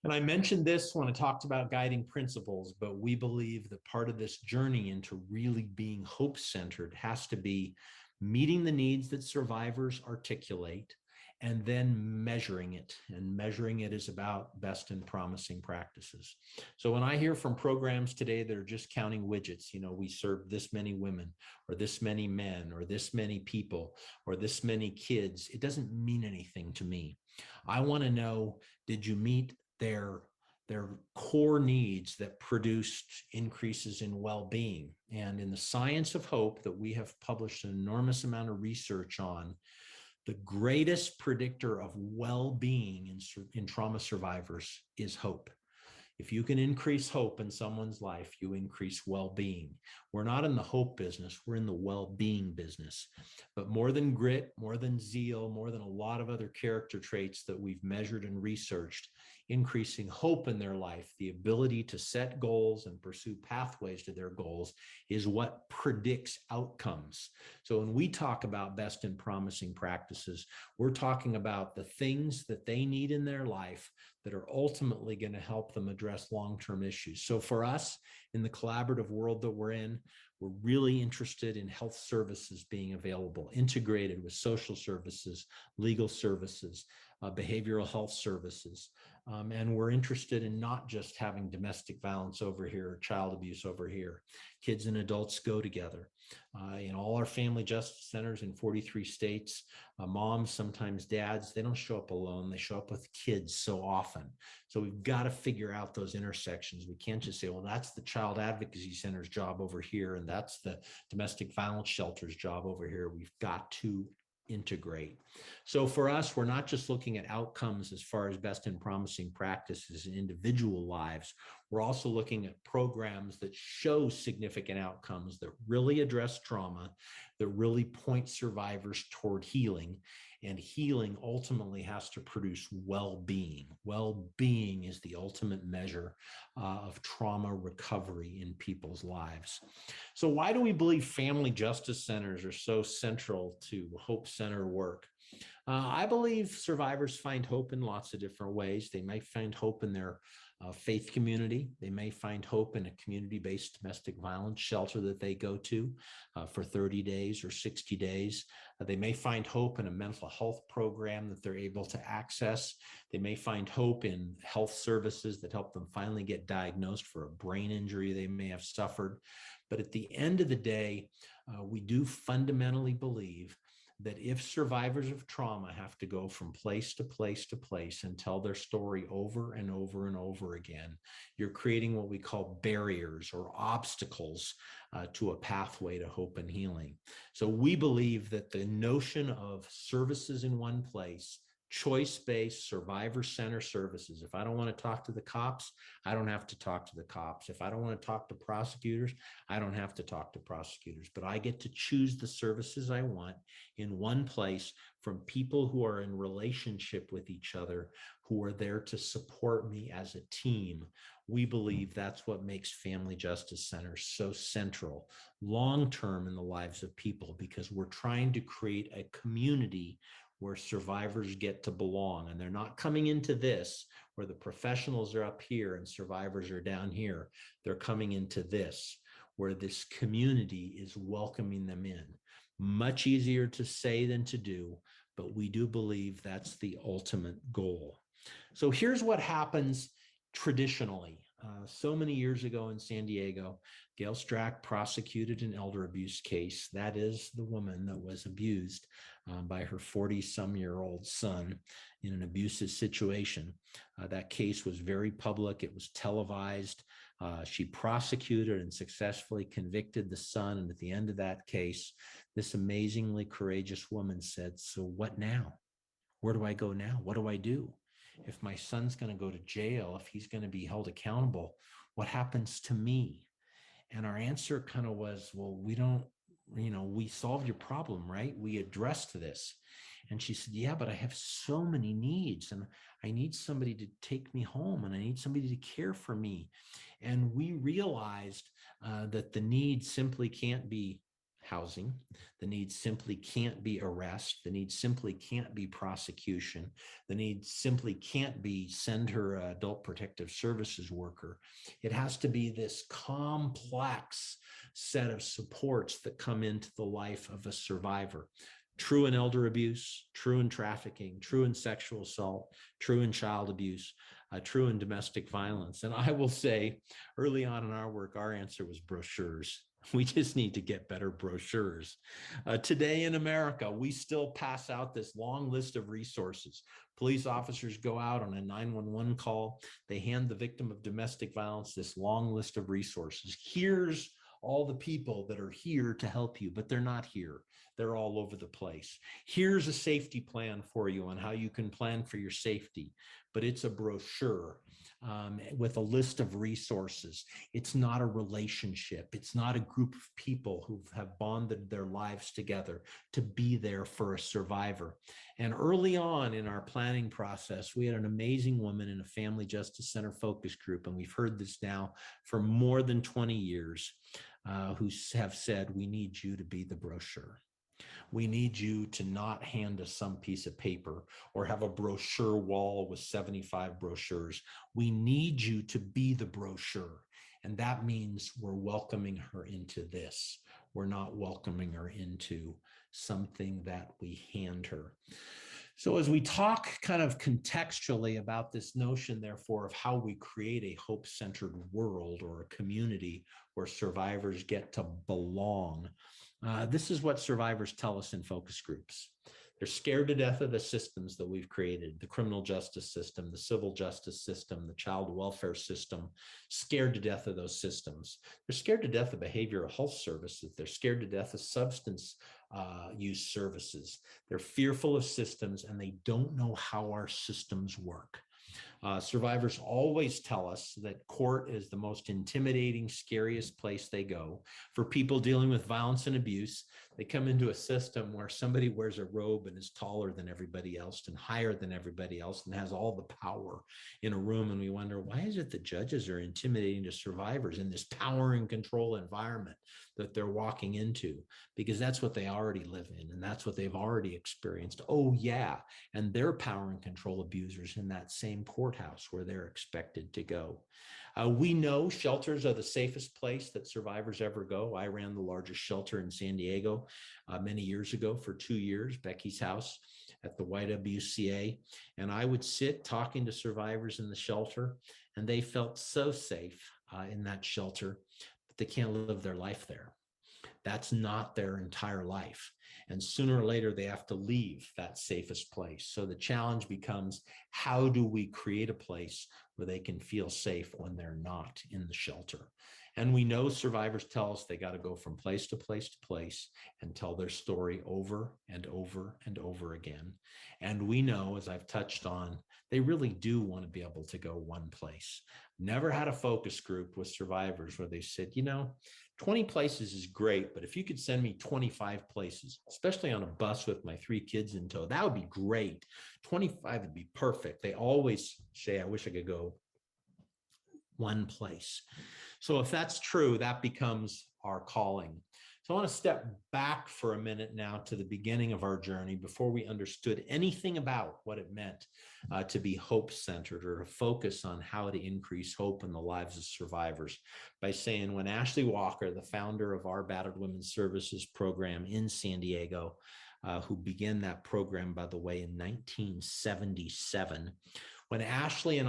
B: And I mentioned this when I talked about guiding principles, but we believe that part of this journey into really being hope-centered has to be meeting the needs that survivors articulate and then measuring it. And measuring it is about best and promising practices. So when I hear from programs today that are just counting widgets, we serve this many women or this many men or this many people or this many kids, it doesn't mean anything to me. I want to know, did you meet their core needs that produced increases in well-being? And in the science of hope that we have published an enormous amount of research on, the greatest predictor of well-being in trauma survivors is hope. If you can increase hope in someone's life, you increase well-being. We're not in the hope business, we're in the well-being business. But more than grit, more than zeal, more than a lot of other character traits that we've measured and researched, increasing hope in their life, the ability to set goals and pursue pathways to their goals, is what predicts outcomes. So when we talk about best and promising practices, we're talking about the things that they need in their life that are ultimately going to help them address long-term issues. So for us, in the collaborative world that we're in, we're really interested in health services being available, integrated with social services, legal services, behavioral health services. And we're interested in not just having domestic violence over here, or child abuse over here. Kids and adults go together. In all our family justice centers in 43 states, moms, sometimes dads, they don't show up alone. They show up with kids so often. So we've got to figure out those intersections. We can't just say, well, that's the child advocacy center's job over here, and that's the domestic violence shelter's job over here. We've got to integrate. So for us, we're not just looking at outcomes as far as best and promising practices in individual lives. We're also looking at programs that show significant outcomes that really address trauma, that really point survivors toward healing. And healing ultimately has to produce well-being. Well-being is the ultimate measure of trauma recovery in people's lives. So why do we believe family justice centers are so central to Hope Center work? I believe survivors find hope in lots of different ways. They might find hope in their faith community. They may find hope in a community-based domestic violence shelter that they go to for 30 days or 60 days. They may find hope in a mental health program that they're able to access. They may find hope in health services that help them finally get diagnosed for a brain injury they may have suffered. But at the end of the day, we do fundamentally believe that if survivors of trauma have to go from place to place to place and tell their story over and over and over again, you're creating what we call barriers or obstacles to a pathway to hope and healing. So we believe that the notion of services in one place, choice-based survivor center services. If I don't want to talk to the cops, I don't have to talk to the cops. If I don't want to talk to prosecutors, I don't have to talk to prosecutors, but I get to choose the services I want in one place from people who are in relationship with each other, who are there to support me as a team. We believe that's what makes family justice centers so central long-term in the lives of people, because we're trying to create a community where survivors get to belong. And they're not coming into this where the professionals are up here and survivors are down here. They're coming into this where this community is welcoming them in. Much easier to say than to do, but we do believe that's the ultimate goal. So here's what happens traditionally. So many years ago in San Diego, Gail Strack prosecuted an elder abuse case. That is the woman that was abused by her 40-some-year-old son in an abusive situation. That case was very public. It was televised. She prosecuted and successfully convicted the son. And at the end of that case, this amazingly courageous woman said, "So what now? Where do I go now? What do I do? If my son's going to go to jail, if he's going to be held accountable, what happens to me?" And our answer kind of was, well, we don't, we solved your problem, right? We addressed this. And she said, yeah, but I have so many needs, and I need somebody to take me home, and I need somebody to care for me. And we realized that the need simply can't be housing. The need simply can't be arrest. The need simply can't be prosecution. The need simply can't be send her an adult protective services worker. It has to be this complex set of supports that come into the life of a survivor. True in elder abuse, true in trafficking, true in sexual assault, true in child abuse, true in domestic violence. And I will say, early on in our work, our answer was brochures. We just need to get better brochures. Today in America, we still pass out this long list of resources. Police officers go out on a 911 call. They hand the victim of domestic violence this long list of resources. Here's all the people that are here to help you, but they're not here. They're all over the place. Here's a safety plan for you on how you can plan for your safety, but it's a brochure with a list of resources. It's not a relationship. It's not a group of people who have bonded their lives together to be there for a survivor. And early on in our planning process, we had an amazing woman in a Family Justice Center focus group, and we've heard this now for more than 20 years, who have said, we need you to be the brochure. We need you to not hand us some piece of paper or have a brochure wall with 75 brochures. We need you to be the brochure. And that means we're welcoming her into this. We're not welcoming her into something that we hand her. So as we talk kind of contextually about this notion, therefore, of how we create a hope-centered world or a community where survivors get to belong, this is what survivors tell us in focus groups. They're scared to death of the systems that we've created, the criminal justice system, the civil justice system, the child welfare system, scared to death of those systems. They're scared to death of behavioral health services. They're scared to death of substance use services. They're fearful of systems, and they don't know how our systems work. Survivors always tell us that court is the most intimidating, scariest place they go. For people dealing with violence and abuse, they come into a system where somebody wears a robe and is taller than everybody else and higher than everybody else and has all the power in a room. And we wonder, why is it that judges are intimidating to survivors in this power and control environment that they're walking into? Because that's what they already live in, and that's what they've already experienced. Oh, yeah. And they're power and control abusers in that same courthouse where they're expected to go. We know shelters are the safest place that survivors ever go. I ran the largest shelter in San Diego many years ago for 2 years, Becky's House at the YWCA. And I would sit talking to survivors in the shelter, and they felt so safe in that shelter, but they can't live their life there. That's not their entire life. And sooner or later, they have to leave that safest place. So the challenge becomes, how do we create a place where they can feel safe when they're not in the shelter? And we know survivors tell us they got to go from place to place to place and tell their story over and over and over again. And we know, as I've touched on, they really do want to be able to go one place. Never had a focus group with survivors where they said, 20 places is great, but if you could send me 25 places, especially on a bus with my 3 kids in tow, that would be great. 25 would be perfect. They always say, I wish I could go one place. So if that's true, that becomes our calling. So I want to step back for a minute now to the beginning of our journey before we understood anything about what it meant to be hope-centered or to focus on how to increase hope in the lives of survivors, by saying, when Ashley Walker, the founder of our Battered Women's Services program in San Diego, who began that program, by the way, in 1977, when Ashley and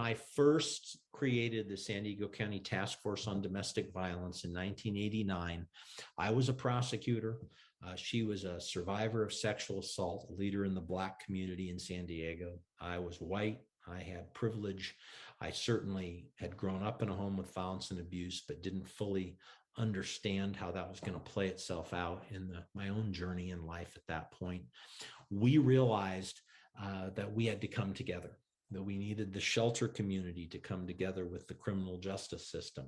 B: I first created the San Diego County Task Force on Domestic Violence in 1989. I was a prosecutor. She was a survivor of sexual assault, a leader in the Black community in San Diego. I was white. I had privilege. I certainly had grown up in a home with violence and abuse, but didn't fully understand how that was going to play itself out in my own journey in life at that point. We realized that we had to come together, that we needed the shelter community to come together with the criminal justice system.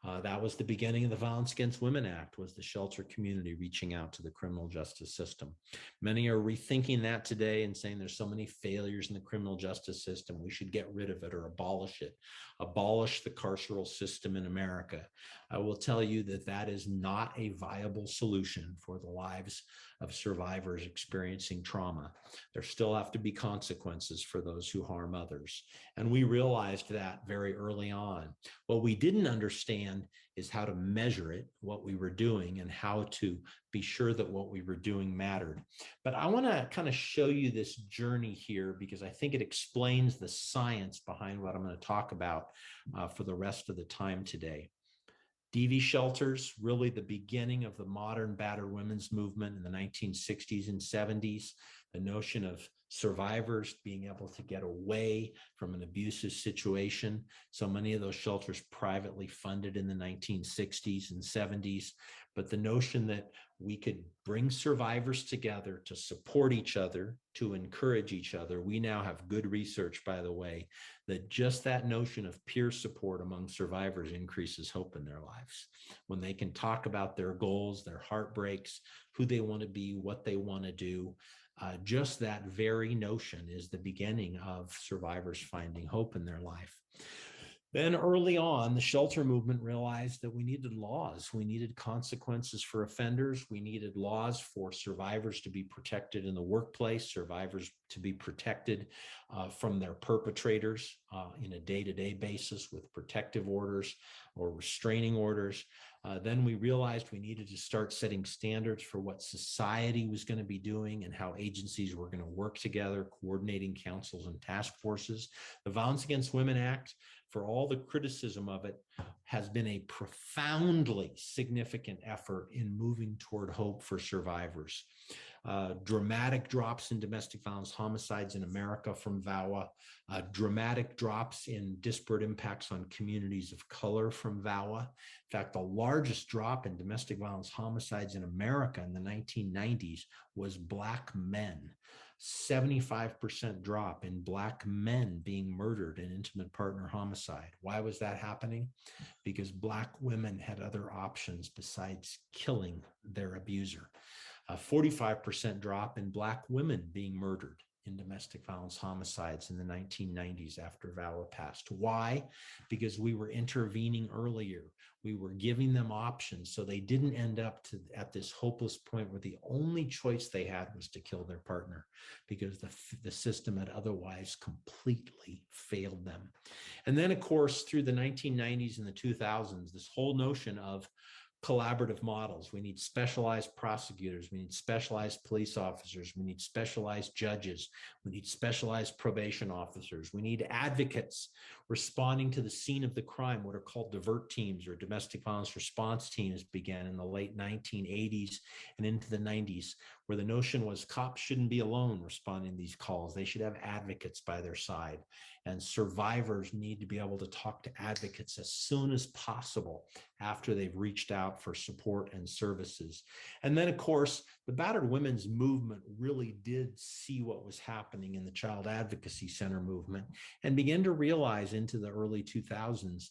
B: That was the beginning of the Violence Against Women Act, was the shelter community reaching out to the criminal justice system. Many are rethinking that today and saying there's so many failures in the criminal justice system, we should get rid of it or abolish it, abolish the carceral system in America. I will tell you that that is not a viable solution for the lives of survivors experiencing trauma. There still have to be consequences for those who harm others. And we realized that very early on. What we didn't understand is how to measure it, what we were doing, and how to be sure that what we were doing mattered. But I want to kind of show you this journey here because I think it explains the science behind what I'm going to talk about for the rest of the time today. DV shelters, really the beginning of the modern battered women's movement in the 1960s and 70s. The notion of survivors being able to get away from an abusive situation. So many of those shelters privately funded in the 1960s and 70s. But the notion that we could bring survivors together to support each other, to encourage each other. We now have good research, by the way, that just that notion of peer support among survivors increases hope in their lives. When they can talk about their goals, their heartbreaks, who they want to be, what they want to do, just that very notion is the beginning of survivors finding hope in their life. Then early on, the shelter movement realized that we needed laws. We needed consequences for offenders. We needed laws for survivors to be protected in the workplace, survivors to be protected from their perpetrators in a day-to-day basis with protective orders or restraining orders. Then we realized we needed to start setting standards for what society was going to be doing and how agencies were going to work together, coordinating councils and task forces. The Violence Against Women Act, for all the criticism of it, has been a profoundly significant effort in moving toward hope for survivors. Dramatic drops in domestic violence homicides in America from VAWA, dramatic drops in disparate impacts on communities of color from VAWA. In fact, the largest drop in domestic violence homicides in America in the 1990s was Black men. 75% drop in Black men being murdered in intimate partner homicide. Why was that happening? Because Black women had other options besides killing their abuser. A 45% drop in Black women being murdered in domestic violence homicides in the 1990s after VAWA passed. Why? Because we were intervening earlier. We were giving them options so they didn't end up at this hopeless point where the only choice they had was to kill their partner because the system had otherwise completely failed them. And then, of course, through the 1990s and the 2000s, this whole notion of collaborative models. We need specialized prosecutors. We need specialized police officers. We need specialized judges. We need specialized probation officers. We need advocates responding to the scene of the crime. What are called divert teams or domestic violence response teams began in the late 1980s and into the 90s, where the notion was cops shouldn't be alone responding to these calls. They should have advocates by their side. And survivors need to be able to talk to advocates as soon as possible after they've reached out for support and services. And then, of course, the battered women's movement really did see what was happening in the Child Advocacy Center movement and began to realize into the early 2000s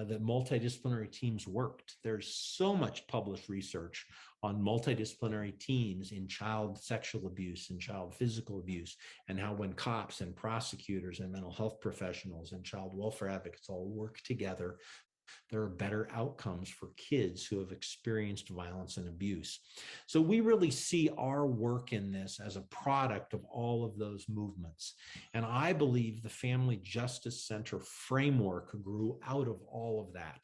B: that multidisciplinary teams worked. There's so much published research on multidisciplinary teams in child sexual abuse and child physical abuse, and how when cops and prosecutors and mental health professionals and child welfare advocates all work together, there are better outcomes for kids who have experienced violence and abuse. So we really see our work in this as a product of all of those movements. And I believe the Family Justice Center framework grew out of all of that.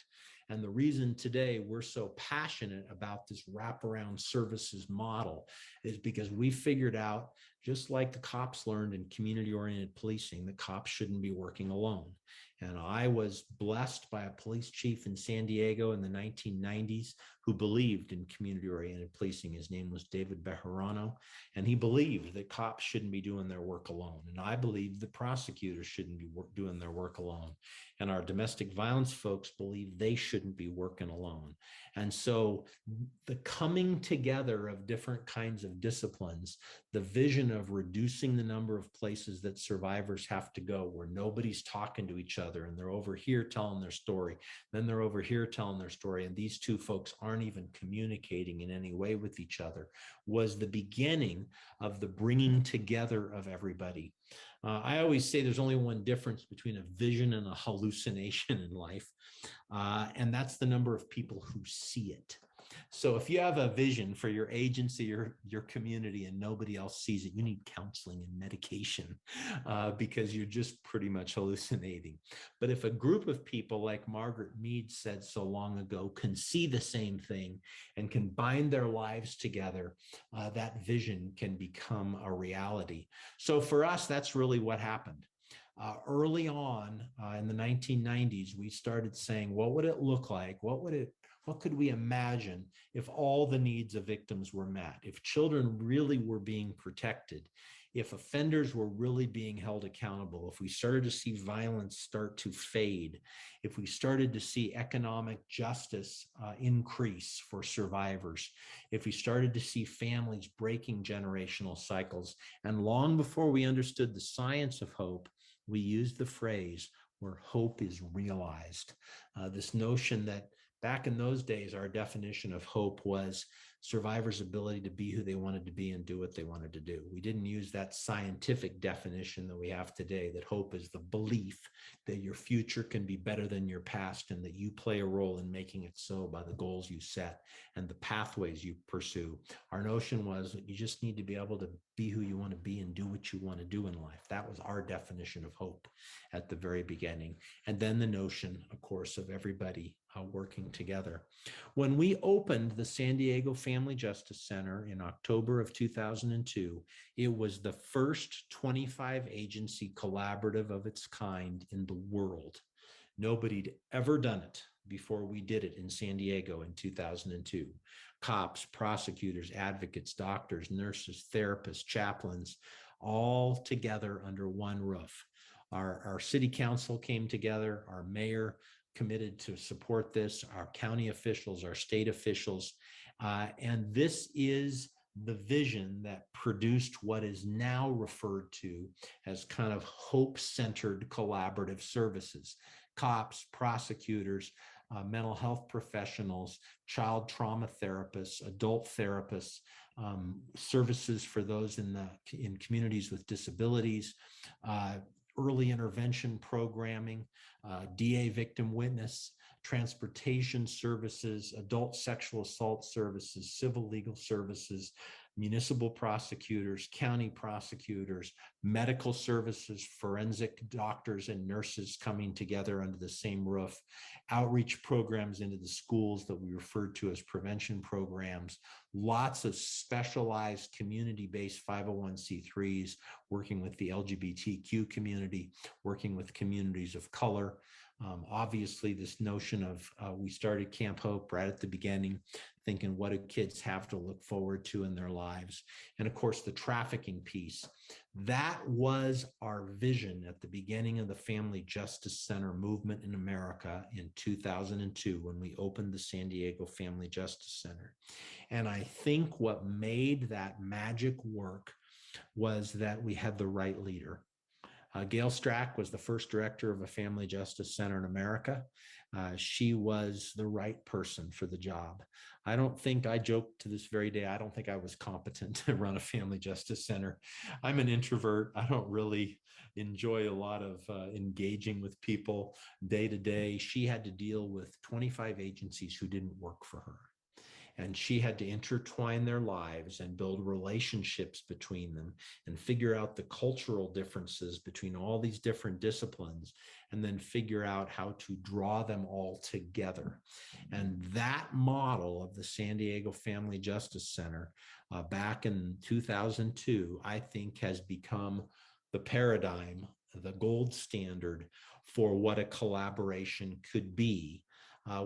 B: And the reason today we're so passionate about this wraparound services model is because we figured out, just like the cops learned in community-oriented policing, the cops shouldn't be working alone. And I was blessed by a police chief in San Diego in the 1990s who believed in community-oriented policing. His name was David Bejarano, and he believed that cops shouldn't be doing their work alone. And I believe the prosecutors shouldn't be doing their work alone. And our domestic violence folks believe they shouldn't be working alone. And so the coming together of different kinds of disciplines, the vision of reducing the number of places that survivors have to go where nobody's talking to each other and they're over here telling their story, then they're over here telling their story, and these two folks aren't even communicating in any way with each other, was the beginning of the bringing together of everybody. I always say there's only one difference between a vision and a hallucination in life, and that's the number of people who see it. So if you have a vision for your agency or your community and nobody else sees it, you need counseling and medication because you're just pretty much hallucinating. But if a group of people, like Margaret Mead said so long ago, can see the same thing and can bind their lives together, that vision can become a reality. So for us, that's really what happened. Early on in the 1990s, we started saying, what would it look like? What could we imagine if all the needs of victims were met, if children really were being protected, if offenders were really being held accountable, if we started to see violence start to fade, if we started to see economic justice increase for survivors, if we started to see families breaking generational cycles. And long before we understood the science of hope, we used the phrase where hope is realized. This notion that back in those days, our definition of hope was survivors' ability to be who they wanted to be and do what they wanted to do. We didn't use that scientific definition that we have today, that hope is the belief that your future can be better than your past and that you play a role in making it so by the goals you set and the pathways you pursue. Our notion was that you just need to be able to be who you want to be and do what you want to do in life. That was our definition of hope at the very beginning. And then the notion, of course, of everybody working together. When we opened the San Diego Family Justice Center in October of 2002, it was the first 25 agency collaborative of its kind in the world. Nobody'd ever done it before we did it in San Diego in 2002. Cops, prosecutors, advocates, doctors, nurses, therapists, chaplains, all together under one roof. Our city council came together, our mayor committed to support this, our county officials, our state officials, and this is the vision that produced what is now referred to as kind of hope-centered collaborative services. Cops, prosecutors, mental health professionals, child trauma therapists, adult therapists, services for those in communities with disabilities, early intervention programming, DA victim witness, transportation services, adult sexual assault services, civil legal services, municipal prosecutors, county prosecutors, medical services, forensic doctors and nurses coming together under the same roof, outreach programs into the schools that we referred to as prevention programs, lots of specialized community-based 501c3s working with the LGBTQ community, working with communities of color. Obviously, this notion of we started Camp Hope right at the beginning, thinking what do kids have to look forward to in their lives? And of course, the trafficking piece. That was our vision at the beginning of the Family Justice Center movement in America in 2002 when we opened the San Diego Family Justice Center. And I think what made that magic work was that we had the right leader. Gail Strack was the first director of a family justice center in America. She was the right person for the job. I don't think, I joke to this very day, I don't think I was competent to run a family justice center. I'm an introvert. I don't really enjoy a lot of engaging with people day to day. She had to deal with 25 agencies who didn't work for her. And she had to intertwine their lives and build relationships between them and figure out the cultural differences between all these different disciplines, and then figure out how to draw them all together. And that model of the San Diego Family Justice Center back in 2002, I think has become the paradigm, the gold standard for what a collaboration could be.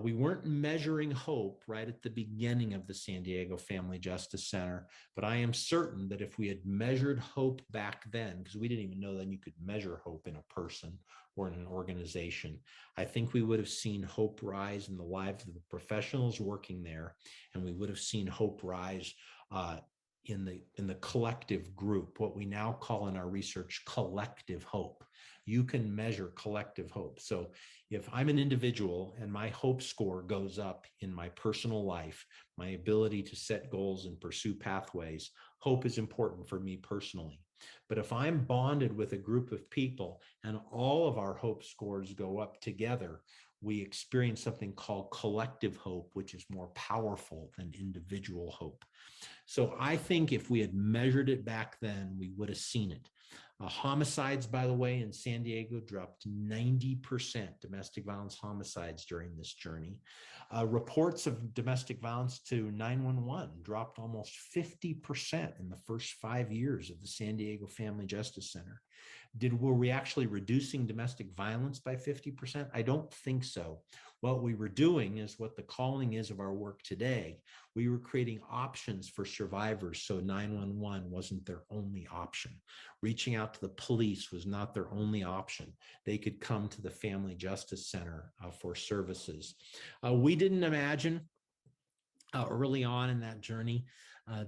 B: We weren't measuring hope right at the beginning of the San Diego Family Justice Center, but I am certain that if we had measured hope back then, because we didn't even know then you could measure hope in a person or in an organization. I think we would have seen hope rise in the lives of the professionals working there, and we would have seen hope rise in the collective group, what we now call in our research collective hope. You can measure collective hope. So if I'm an individual and my hope score goes up in my personal life, my ability to set goals and pursue pathways, hope is important for me personally. But if I'm bonded with a group of people and all of our hope scores go up together, we experience something called collective hope, which is more powerful than individual hope. So I think if we had measured it back then, we would have seen it. Homicides, by the way, in San Diego dropped 90%, domestic violence homicides during this journey. Reports of domestic violence to 911 dropped almost 50% in the first 5 years of the San Diego Family Justice Center. Were we actually reducing domestic violence by 50%? I don't think so. What we were doing is what the calling is of our work today. We were creating options for survivors, so 911 wasn't their only option. Reaching out to the police was not their only option. They could come to the Family Justice Center for services. We didn't imagine early on in that journey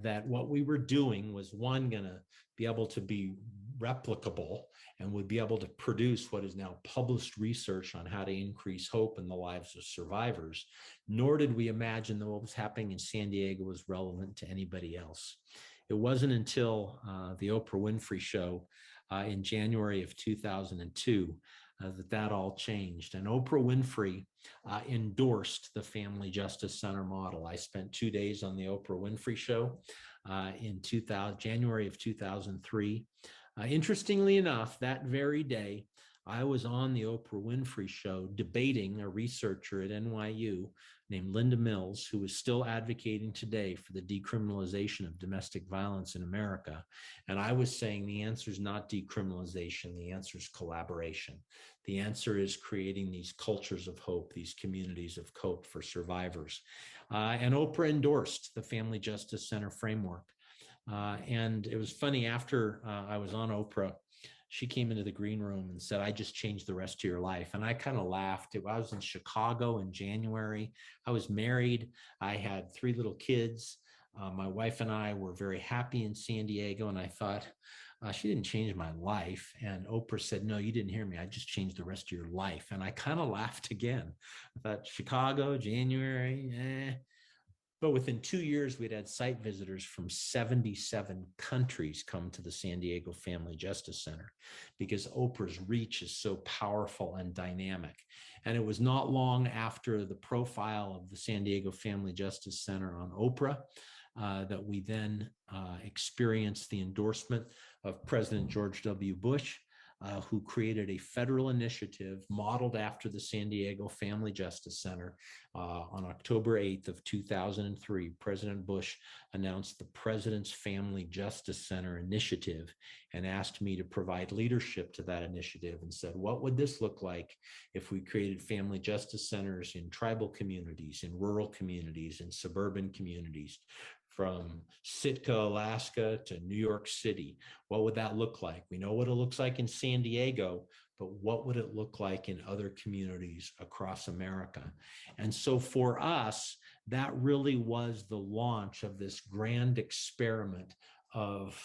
B: that what we were doing was, one, going to be able to be replicable and would be able to produce what is now published research on how to increase hope in the lives of survivors, nor did we imagine that what was happening in San Diego was relevant to anybody else. It wasn't until the Oprah Winfrey Show in January of 2002 that all changed. And Oprah Winfrey endorsed the Family Justice Center model. I spent 2 days on the Oprah Winfrey Show in January of 2003. Interestingly enough, that very day, I was on the Oprah Winfrey Show debating a researcher at NYU named Linda Mills, who is still advocating today for the decriminalization of domestic violence in America. And I was saying the answer is not decriminalization, the answer is collaboration. The answer is creating these cultures of hope, these communities of hope for survivors. And Oprah endorsed the Family Justice Center framework. And it was funny, after I was on Oprah, she came into the green room and said, "I just changed the rest of your life." And I kind of laughed. I was in Chicago in January. I was married. I had 3 little kids. My wife and I were very happy in San Diego. And I thought, she didn't change my life. And Oprah said, "No, you didn't hear me. I just changed the rest of your life." And I kind of laughed again. I thought, Chicago, January, But within 2 years, we'd had site visitors from 77 countries come to the San Diego Family Justice Center because Oprah's reach is so powerful and dynamic. And it was not long after the profile of the San Diego Family Justice Center on Oprah that we then experienced the endorsement of President George W. Bush, who created a federal initiative modeled after the San Diego Family Justice Center. On October 8th of 2003, President Bush announced the President's Family Justice Center initiative and asked me to provide leadership to that initiative and said, what would this look like if we created family justice centers in tribal communities, in rural communities, in suburban communities, from Sitka, Alaska to New York City? What would that look like? We know what it looks like in San Diego, but what would it look like in other communities across America? And so for us, that really was the launch of this grand experiment of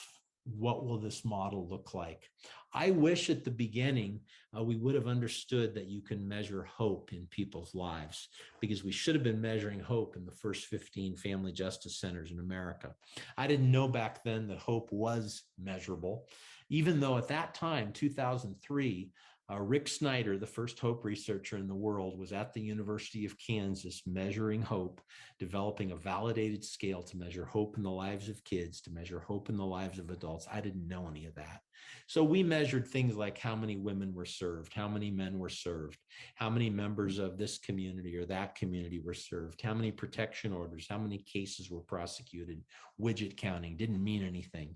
B: what will this model look like? I wish at the beginning we would have understood that you can measure hope in people's lives, because we should have been measuring hope in the first 15 family justice centers in America. I didn't know back then that hope was measurable, even though at that time, 2003, Rick Snyder, the first hope researcher in the world, was at the University of Kansas measuring hope, developing a validated scale to measure hope in the lives of kids, to measure hope in the lives of adults. I didn't know any of that. So we measured things like how many women were served, how many men were served, how many members of this community or that community were served, how many protection orders, how many cases were prosecuted. Widget counting didn't mean anything.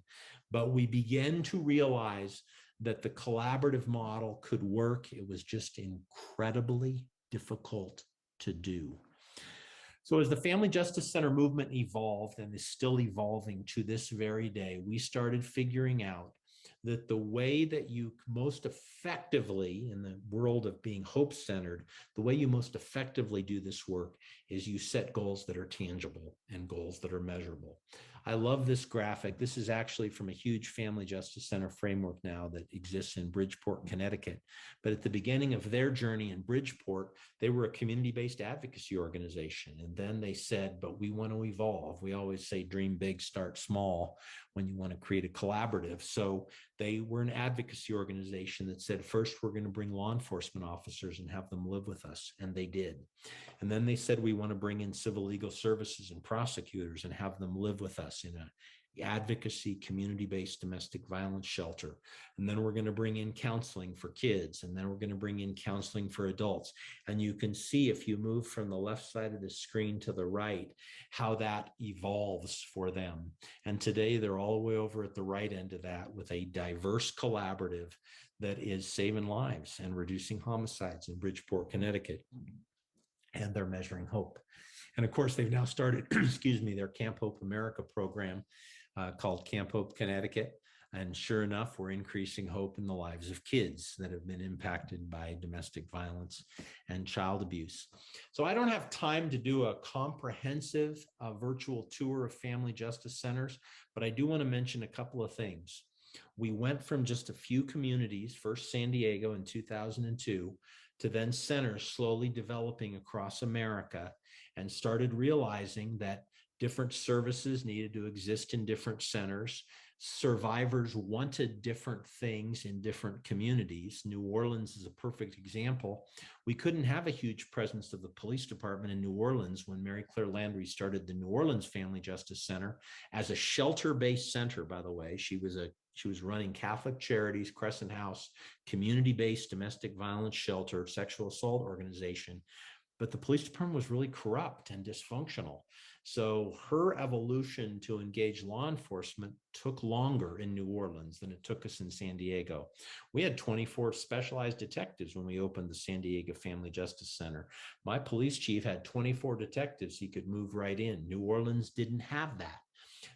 B: But we began to realize that the collaborative model could work. It was just incredibly difficult to do. So as the Family Justice Center movement evolved and is still evolving to this very day, we started figuring out that the way that you most effectively, in the world of being hope-centered, the way you most effectively do this work is you set goals that are tangible and goals that are measurable. I love this graphic. This is actually from a huge family justice center framework now that exists in Bridgeport, Connecticut. But at the beginning of their journey in Bridgeport, they were a community-based advocacy organization. And then they said, but we want to evolve. We always say dream big, start small when you want to create a collaborative. So they were an advocacy organization that said, first, we're going to bring law enforcement officers and have them live with us. And they did. And then they said, we want to bring in civil legal services and prosecutors and have them live with us in a advocacy, community-based domestic violence shelter. And then we're going to bring in counseling for kids. And then we're going to bring in counseling for adults. And you can see, if you move from the left side of the screen to the right, how that evolves for them. And today they're all the way over at the right end of that with a diverse collaborative that is saving lives and reducing homicides in Bridgeport, Connecticut. And they're measuring hope. And of course, they've now started, excuse me, their Camp Hope America program called Camp Hope Connecticut. And sure enough, we're increasing hope in the lives of kids that have been impacted by domestic violence and child abuse. So I don't have time to do a comprehensive virtual tour of family justice centers, but I do want to mention a couple of things. We went from just a few communities, first San Diego in 2002, to then centers slowly developing across America, and started realizing that different services needed to exist in different centers. Survivors wanted different things in different communities. New Orleans is a perfect example. We couldn't have a huge presence of the police department in New Orleans when Mary Claire Landry started the New Orleans Family Justice Center as a shelter-based center, by the way. She was running Catholic Charities, Crescent House, community-based domestic violence shelter, sexual assault organization. But the police department was really corrupt and dysfunctional. So her evolution to engage law enforcement took longer in New Orleans than it took us in San Diego. We had 24 specialized detectives when we opened the San Diego Family Justice Center. My police chief had 24 detectives he could move right in. New Orleans didn't have that.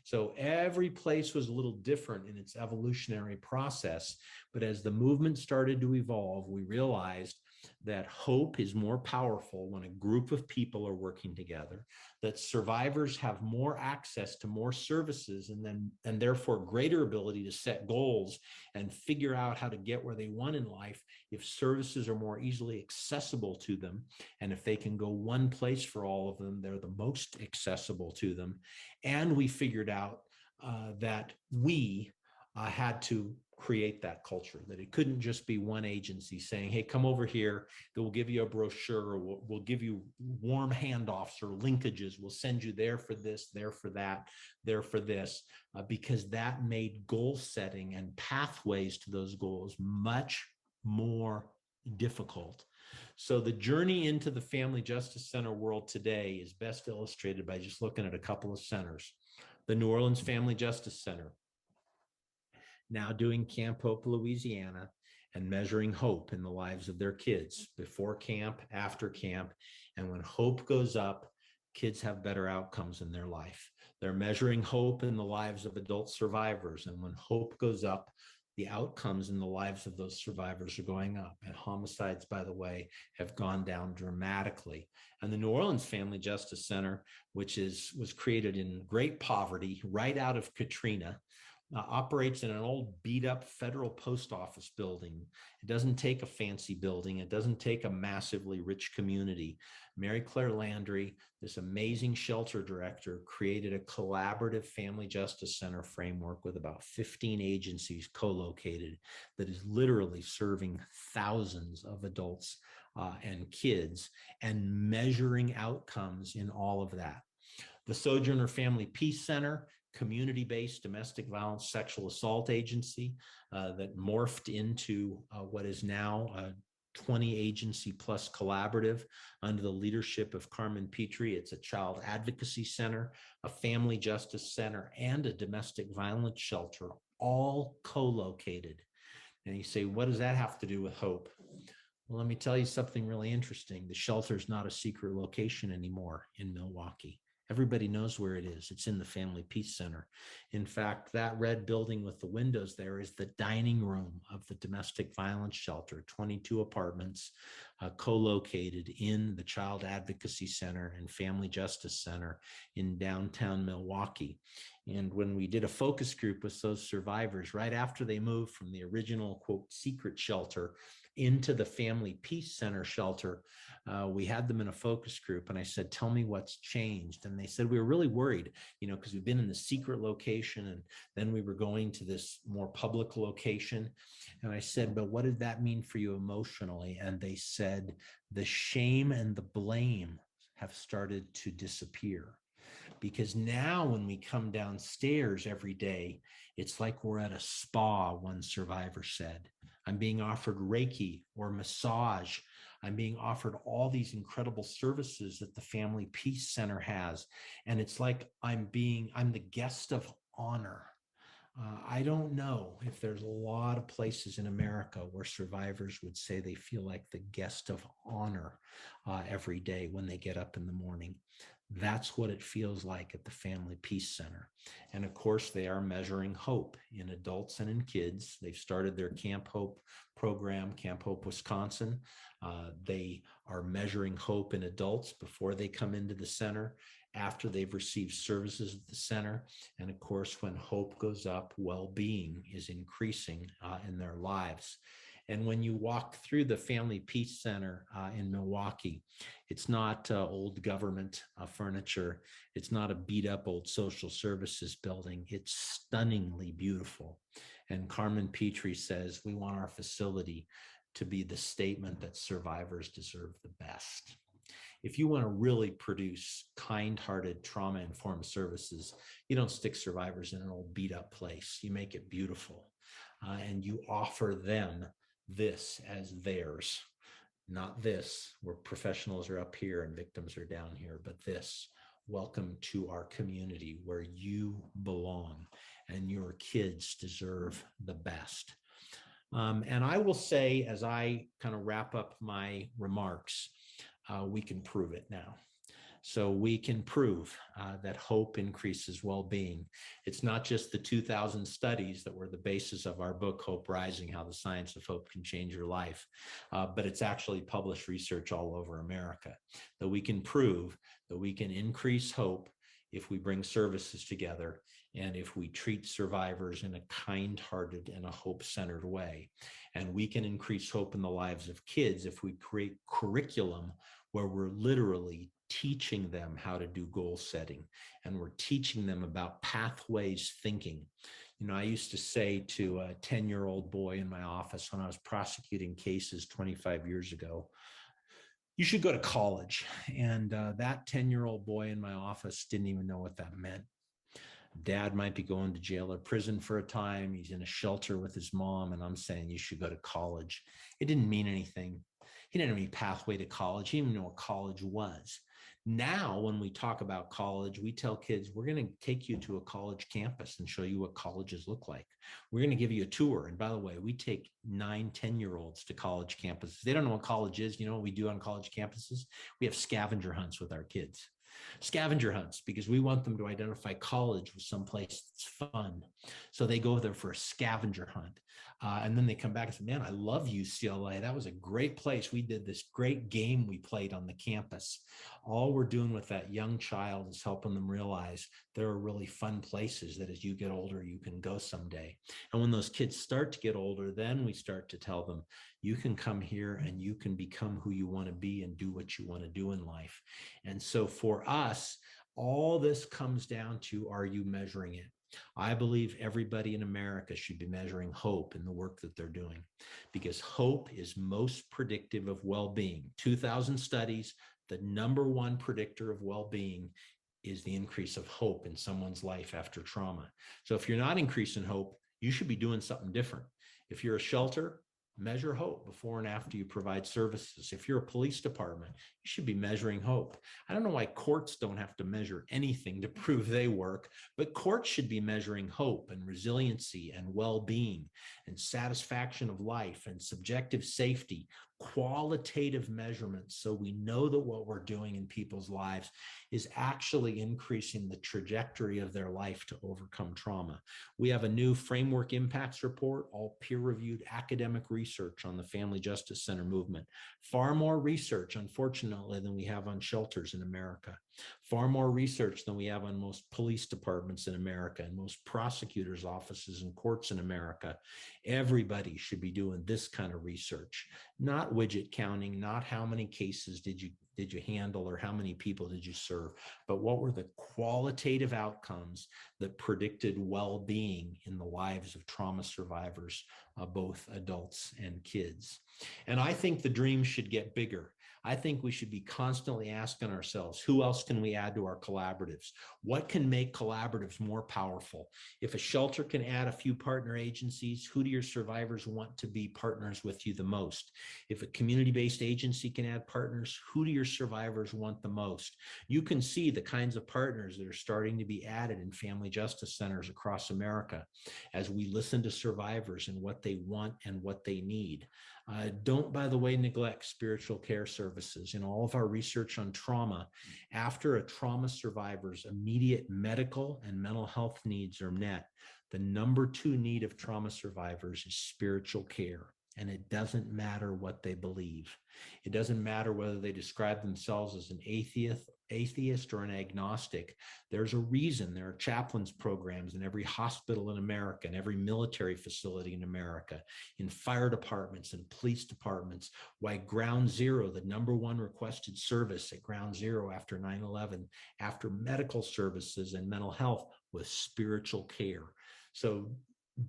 B: So every place was a little different in its evolutionary process. But as the movement started to evolve, we realized that hope is more powerful when a group of people are working together, that survivors have more access to more services and therefore greater ability to set goals and figure out how to get where they want in life if services are more easily accessible to them. And if they can go one place for all of them, they're the most accessible to them. And we figured out that we had to create that culture, that it couldn't just be one agency saying, hey, come over here, that we'll give you a brochure, or we'll give you warm handoffs or linkages. We'll send you there for this, there for that, there for this, because that made goal setting and pathways to those goals much more difficult. So the journey into the Family Justice Center world today is best illustrated by just looking at a couple of centers. The New Orleans Family Justice Center, now doing Camp Hope, Louisiana, and measuring hope in the lives of their kids before camp, after camp. And when hope goes up, kids have better outcomes in their life. They're measuring hope in the lives of adult survivors. And when hope goes up, the outcomes in the lives of those survivors are going up. And homicides, by the way, have gone down dramatically. And the New Orleans Family Justice Center, which was created in great poverty right out of Katrina, operates in an old beat up federal post office building. It doesn't take a fancy building. It doesn't take a massively rich community. Mary Claire Landry, this amazing shelter director, created a collaborative family justice center framework with about 15 agencies co-located that is literally serving thousands of adults and kids and measuring outcomes in all of that. The Sojourner Family Peace Center, community-based domestic violence sexual assault agency that morphed into what is now a 20 agency plus collaborative under the leadership of Carmen Petrie. It's a child advocacy center, a family justice center, and a domestic violence shelter, all co-located. And you say, what does that have to do with hope? Well, let me tell you something really interesting. The shelter is not a secret location anymore in Milwaukee. Everybody knows where it is. It's in the Family Peace Center. In fact, that red building with the windows there is the dining room of the domestic violence shelter, 22 apartments co-located in the Child Advocacy Center and Family Justice Center in downtown Milwaukee. And when we did a focus group with those survivors, right after they moved from the original, quote, secret shelter into the Family Peace Center shelter, we had them in a focus group, and I said, tell me what's changed. And they said, we were really worried, because we've been in the secret location and then we were going to this more public location. And I said, but what did that mean for you emotionally? And they said, the shame and the blame have started to disappear. Because now when we come downstairs every day, it's like we're at a spa, one survivor said. I'm being offered Reiki or massage. I'm being offered all these incredible services that the Family Peace Center has. And it's like I'm the guest of honor. I don't know if there's a lot of places in America where survivors would say they feel like the guest of honor every day when they get up in the morning. That's what it feels like at the Family Peace Center. And of course, they are measuring hope in adults and in kids. They've started their Camp Hope program, Camp Hope, Wisconsin. They are measuring hope in adults before they come into the center, after they've received services at the center. And of course, when hope goes up, well-being is increasing in their lives. And when you walk through the Family Peace Center in Milwaukee, it's not old government furniture. It's not a beat up old social services building. It's stunningly beautiful. And Carmen Petrie says, we want our facility to be the statement that survivors deserve the best. If you want to really produce kind-hearted, trauma-informed services, you don't stick survivors in an old beat-up place. You make it beautiful, and you offer them this as theirs, not this, where professionals are up here and victims are down here, but this. Welcome to our community where you belong, and your kids deserve the best. And I will say, as I kind of wrap up my remarks, we can prove it now. So we can prove that hope increases well-being. It's not just the 2000 studies that were the basis of our book, Hope Rising, How the Science of Hope Can Change Your Life, but it's actually published research all over America, that we can prove that we can increase hope if we bring services together and if we treat survivors in a kind-hearted and a hope-centered way. And we can increase hope in the lives of kids if we create curriculum where we're literally teaching them how to do goal setting, and we're teaching them about pathways thinking. I used to say to a 10-year-old boy in my office when I was prosecuting cases 25 years ago, you should go to college. And that 10-year-old boy in my office didn't even know what that meant. Dad might be going to jail or prison for a time. He's in a shelter with his mom, and I'm saying you should go to college. It didn't mean anything. He didn't have any pathway to college. He didn't even know what college was. Now, when we talk about college, we tell kids, we're going to take you to a college campus and show you what colleges look like. We're going to give you a tour. And by the way, we take 9, 10-year-olds to college campuses. They don't know what college is. You know what we do on college campuses? We have scavenger hunts with our kids. Scavenger hunts, because we want them to identify college with someplace that's fun. So they go there for a scavenger hunt. And then they come back and say, man, I love UCLA. That was a great place. We did this great game we played on the campus. All we're doing with that young child is helping them realize there are really fun places that as you get older, you can go someday. And when those kids start to get older, then we start to tell them, you can come here and you can become who you want to be and do what you want to do in life. And so for us, all this comes down to, are you measuring it? I believe everybody in America should be measuring hope in the work that they're doing, because hope is most predictive of well-being. 2000 studies, the number one predictor of well-being is the increase of hope in someone's life after trauma. So if you're not increasing hope, you should be doing something different. If you're a shelter, measure hope before and after you provide services. If you're a police department, you should be measuring hope. I don't know why courts don't have to measure anything to prove they work, but courts should be measuring hope and resiliency and well-being and satisfaction of life and subjective safety. qualitative measurements so we know that what we're doing in people's lives is actually increasing the trajectory of their life to overcome trauma. We have a new framework impacts report, all peer-reviewed academic research on the Family Justice Center movement. Far more research, unfortunately, than we have on shelters in America. Far more research than we have on most police departments in America and most prosecutors' offices and courts in America. Everybody should be doing this kind of research, not widget counting, not how many cases did you handle or how many people did you serve, but what were the qualitative outcomes that predicted well-being in the lives of trauma survivors, both adults and kids. And I think the dream should get bigger. I think we should be constantly asking ourselves, who else can we add to our collaboratives? What can make collaboratives more powerful? If a shelter can add a few partner agencies, who do your survivors want to be partners with you the most? If a community-based agency can add partners, who do your survivors want the most? You can see the kinds of partners that are starting to be added in family justice centers across America as we listen to survivors and what they want and what they need. Don't, by the way, neglect spiritual care services. In all of our research on trauma, after a trauma survivor's immediate medical and mental health needs are met, the number 2 need of trauma survivors is spiritual care. And it doesn't matter what they believe. It doesn't matter whether they describe themselves as an atheist or an agnostic. There's a reason there are chaplains programs in every hospital in America, in every military facility in America, in fire departments and police departments, why Ground Zero, the #1 requested service at Ground Zero after 9/11, after medical services and mental health, was spiritual care. So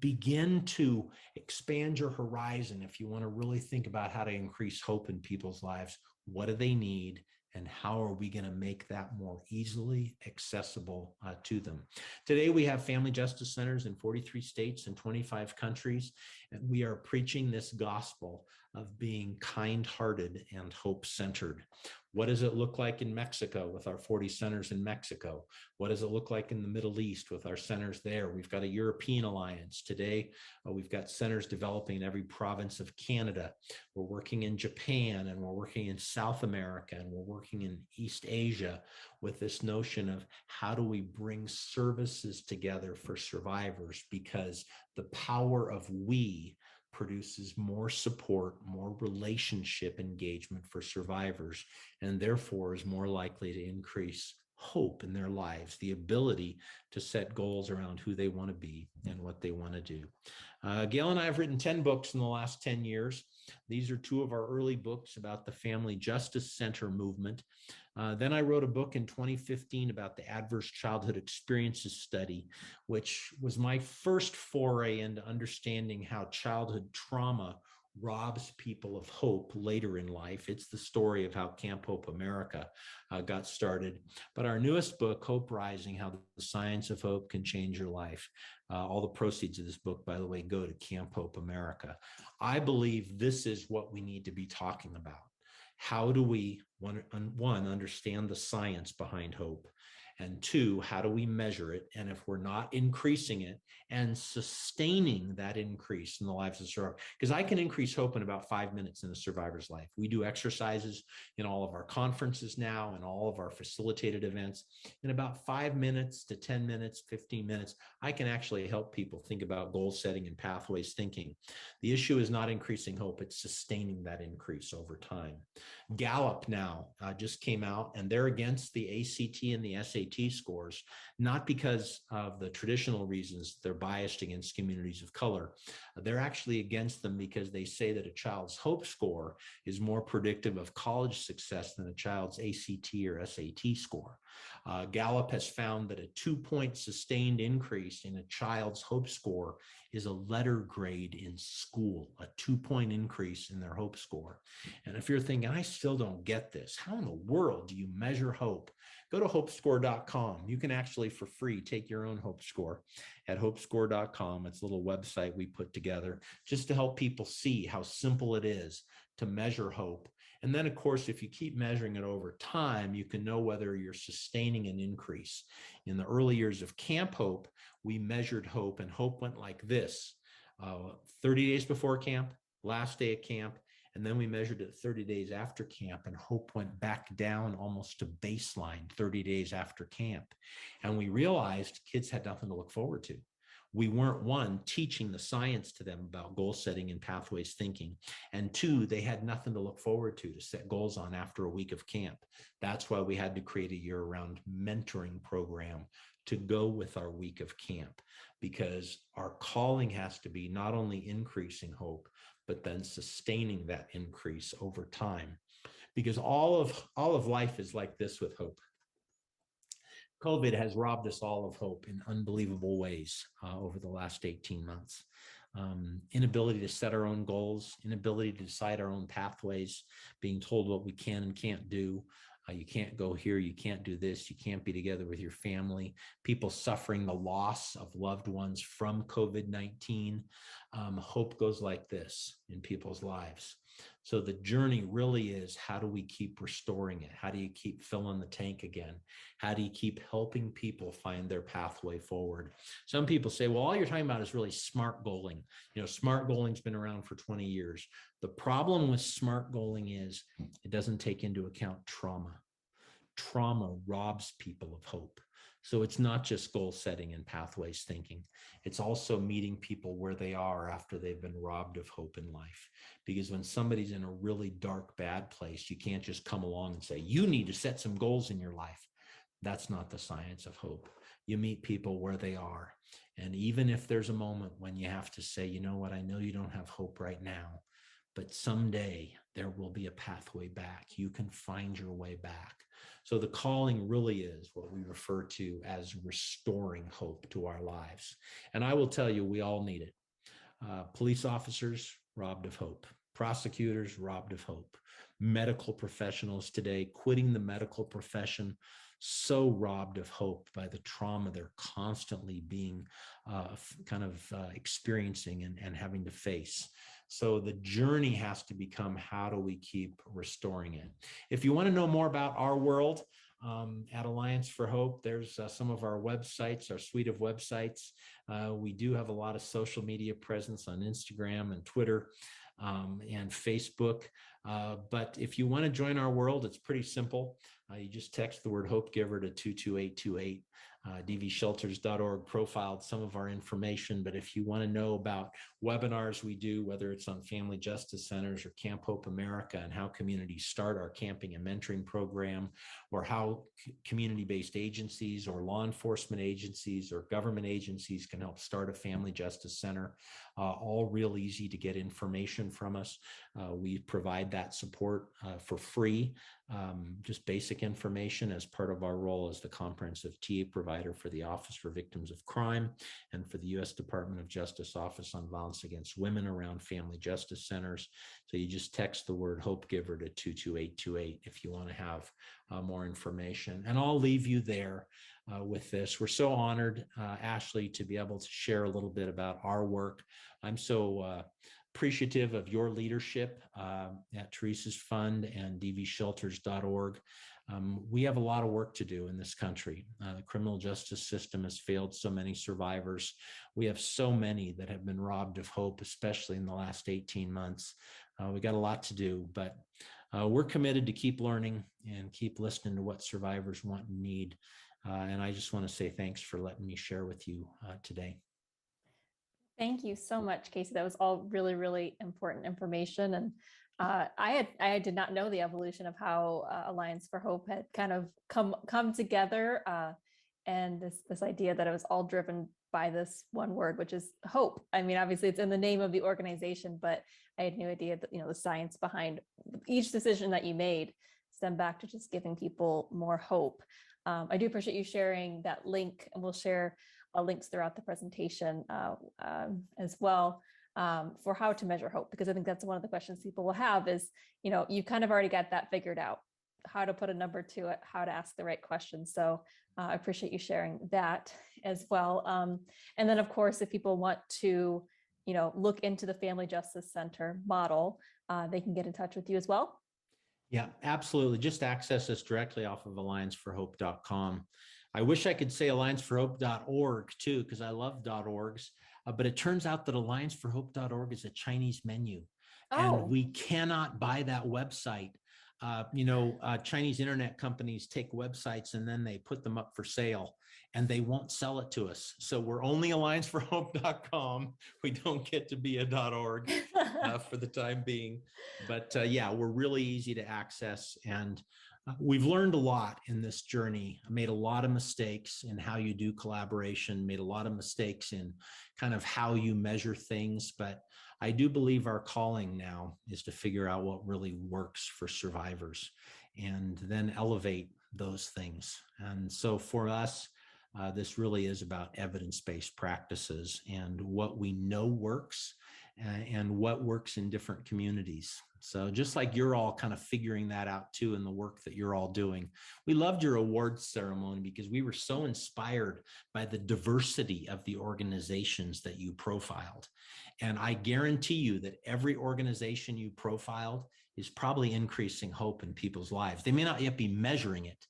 B: begin to expand your horizon if you want to really think about how to increase hope in people's lives. What do they need? And how are we going to make that more easily accessible to them? Today, we have family justice centers in 43 states and 25 countries, and we are preaching this gospel of being kind-hearted and hope-centered. What does it look like in Mexico with our 40 centers in Mexico? What does it look like in the Middle East with our centers there? We've got a European alliance. Today, we've got centers developing in every province of Canada. We're working in Japan, and we're working in South America, and we're working in East Asia with this notion of how do we bring services together for survivors, because the power of we produces more support, more relationship engagement for survivors, and therefore is more likely to increase hope in their lives, the ability to set goals around who they want to be and what they want to do. Gail and I have written 10 books in the last 10 years. These are 2 of our early books about the Family Justice Center movement. Then I wrote a book in 2015 about the Adverse Childhood Experiences Study, which was my first foray into understanding how childhood trauma robs people of hope later in life. It's the story of how Camp Hope America got started. But our newest book, Hope Rising, How the Science of Hope Can Change Your Life. All the proceeds of this book, by the way, go to Camp Hope America. I believe this is what we need to be talking about. How do we, one, understand the science behind hope? And 2, how do we measure it? And if we're not increasing it and sustaining that increase in the lives of survivors, because I can increase hope in about 5 minutes in a survivor's life. We do exercises in all of our conferences now and all of our facilitated events. In about 5 minutes to 10 minutes, 15 minutes, I can actually help people think about goal setting and pathways thinking. The issue is not increasing hope, it's sustaining that increase over time. Gallup now just came out, and they're against the ACT and the SAT scores, not because of the traditional reasons they're biased against communities of color. They're actually against them because they say that a child's hope score is more predictive of college success than a child's ACT or SAT score. Gallup has found that a 2-point sustained increase in a child's hope score is a letter grade in school, a 2-point increase in their hope score. And if you're thinking, I still don't get this, how in the world do you measure hope? Go to hopescore.com. You can actually, for free, take your own hope score at hopescore.com. It's a little website we put together just to help people see how simple it is to measure hope. And then, of course, if you keep measuring it over time, you can know whether you're sustaining an increase. In the early years of Camp Hope, we measured hope, and hope went like this. 30 days before camp, last day of camp, And then we measured it 30 days after camp, and hope went back down almost to baseline 30 days after camp. And we realized kids had nothing to look forward to. We weren't, one, teaching the science to them about goal setting and pathways thinking, and two, they had nothing to look forward to set goals on after a week of camp. That's why we had to create a year-round mentoring program to go with our week of camp, because our calling has to be not only increasing hope, but then sustaining that increase over time, because all of life is like this with hope. COVID has robbed us all of hope in unbelievable ways over the last 18 months. Inability to set our own goals, inability to decide our own pathways, being told what we can and can't do. You can't go here, you can't do this, you can't be together with your family. People suffering the loss of loved ones from COVID-19. Hope goes like this in people's lives. So the journey really is, how do we keep restoring it? How do you keep filling the tank again? How do you keep helping people find their pathway forward? Some people say, well, all you're talking about is really smart goaling. Smart goaling's been around for 20 years. The problem with smart goaling is it doesn't take into account trauma. Trauma robs people of hope. So it's not just goal setting and pathways thinking. It's also meeting people where they are after they've been robbed of hope in life. Because when somebody's in a really dark, bad place, you can't just come along and say, you need to set some goals in your life. That's not the science of hope. You meet people where they are. And even if there's a moment when you have to say, you know what, I know you don't have hope right now, but someday there will be a pathway back. You can find your way back. So the calling really is what we refer to as restoring hope to our lives. And I will tell you, we all need it. Police officers robbed of hope. Prosecutors robbed of hope. Medical professionals today quitting the medical profession, so robbed of hope by the trauma they're constantly being experiencing and having to face. So the journey has to become, how do we keep restoring it? If you want to know more about our world at Alliance for Hope, there's some of our websites, our suite of websites. We do have a lot of social media presence on Instagram and Twitter and Facebook. But if you want to join our world, it's pretty simple. You just text the word Hope Giver to 22828. DVShelters.org profiled some of our information, but if you want to know about webinars we do, whether it's on family justice centers or Camp Hope America, and how communities start our camping and mentoring program, or how community-based agencies or law enforcement agencies or government agencies can help start a family justice center, all real easy to get information from us. We provide that support for free, just basic information as part of our role as the comprehensive TA provider for the Office for Victims of Crime and for the U.S. Department of Justice Office on Violence Against Women around family justice centers. So you just text the word Hope Giver to 22828 if you want to have more information. And I'll leave you there with this. We're so honored, Ashley, to be able to share a little bit about our work. I'm so appreciative of your leadership at Teresa's Fund and DVShelters.org. We have a lot of work to do in this country. The criminal justice system has failed so many survivors. We have so many that have been robbed of hope, especially in the last 18 months. We got a lot to do, but we're committed to keep learning and keep listening to what survivors want and need. And I just want to say thanks for letting me share with you today.
A: Thank you so much, Casey. That was all really, really important information. And I did not know the evolution of how Alliance for Hope had kind of come together, and this idea that it was all driven by this one word, which is hope. I mean, obviously it's in the name of the organization, but I had no idea that, the science behind each decision that you made stemmed back to just giving people more hope. I do appreciate you sharing that link, and we'll share links throughout the presentation as well for how to measure hope, because I think that's one of the questions people will have is, you kind of already got that figured out, how to put a number to it, how to ask the right questions. So I appreciate you sharing that as well. And then of course, if people want to, look into the Family Justice Center model, they can get in touch with you as well.
B: Yeah, absolutely. Just access us directly off of allianceforhope.com. I wish I could say allianceforhope.org too, because I love .orgs, but it turns out that allianceforhope.org is a Chinese menu. and
A: Oh,
B: we cannot buy that website. Chinese internet companies take websites and then they put them up for sale, and they won't sell it to us. So we're only allianceforhope.com. We don't get to be a .org for the time being. But yeah, we're really easy to access. And we've learned a lot in this journey. I made a lot of mistakes in how you do collaboration, made a lot of mistakes in kind of how you measure things. But I do believe our calling now is to figure out what really works for survivors and then elevate those things. And so for us, this really is about evidence-based practices and what we know works and what works in different communities. So just like you're all kind of figuring that out too in the work that you're all doing. We loved your awards ceremony because we were so inspired by the diversity of the organizations that you profiled. And I guarantee you that every organization you profiled is probably increasing hope in people's lives. They may not yet be measuring it,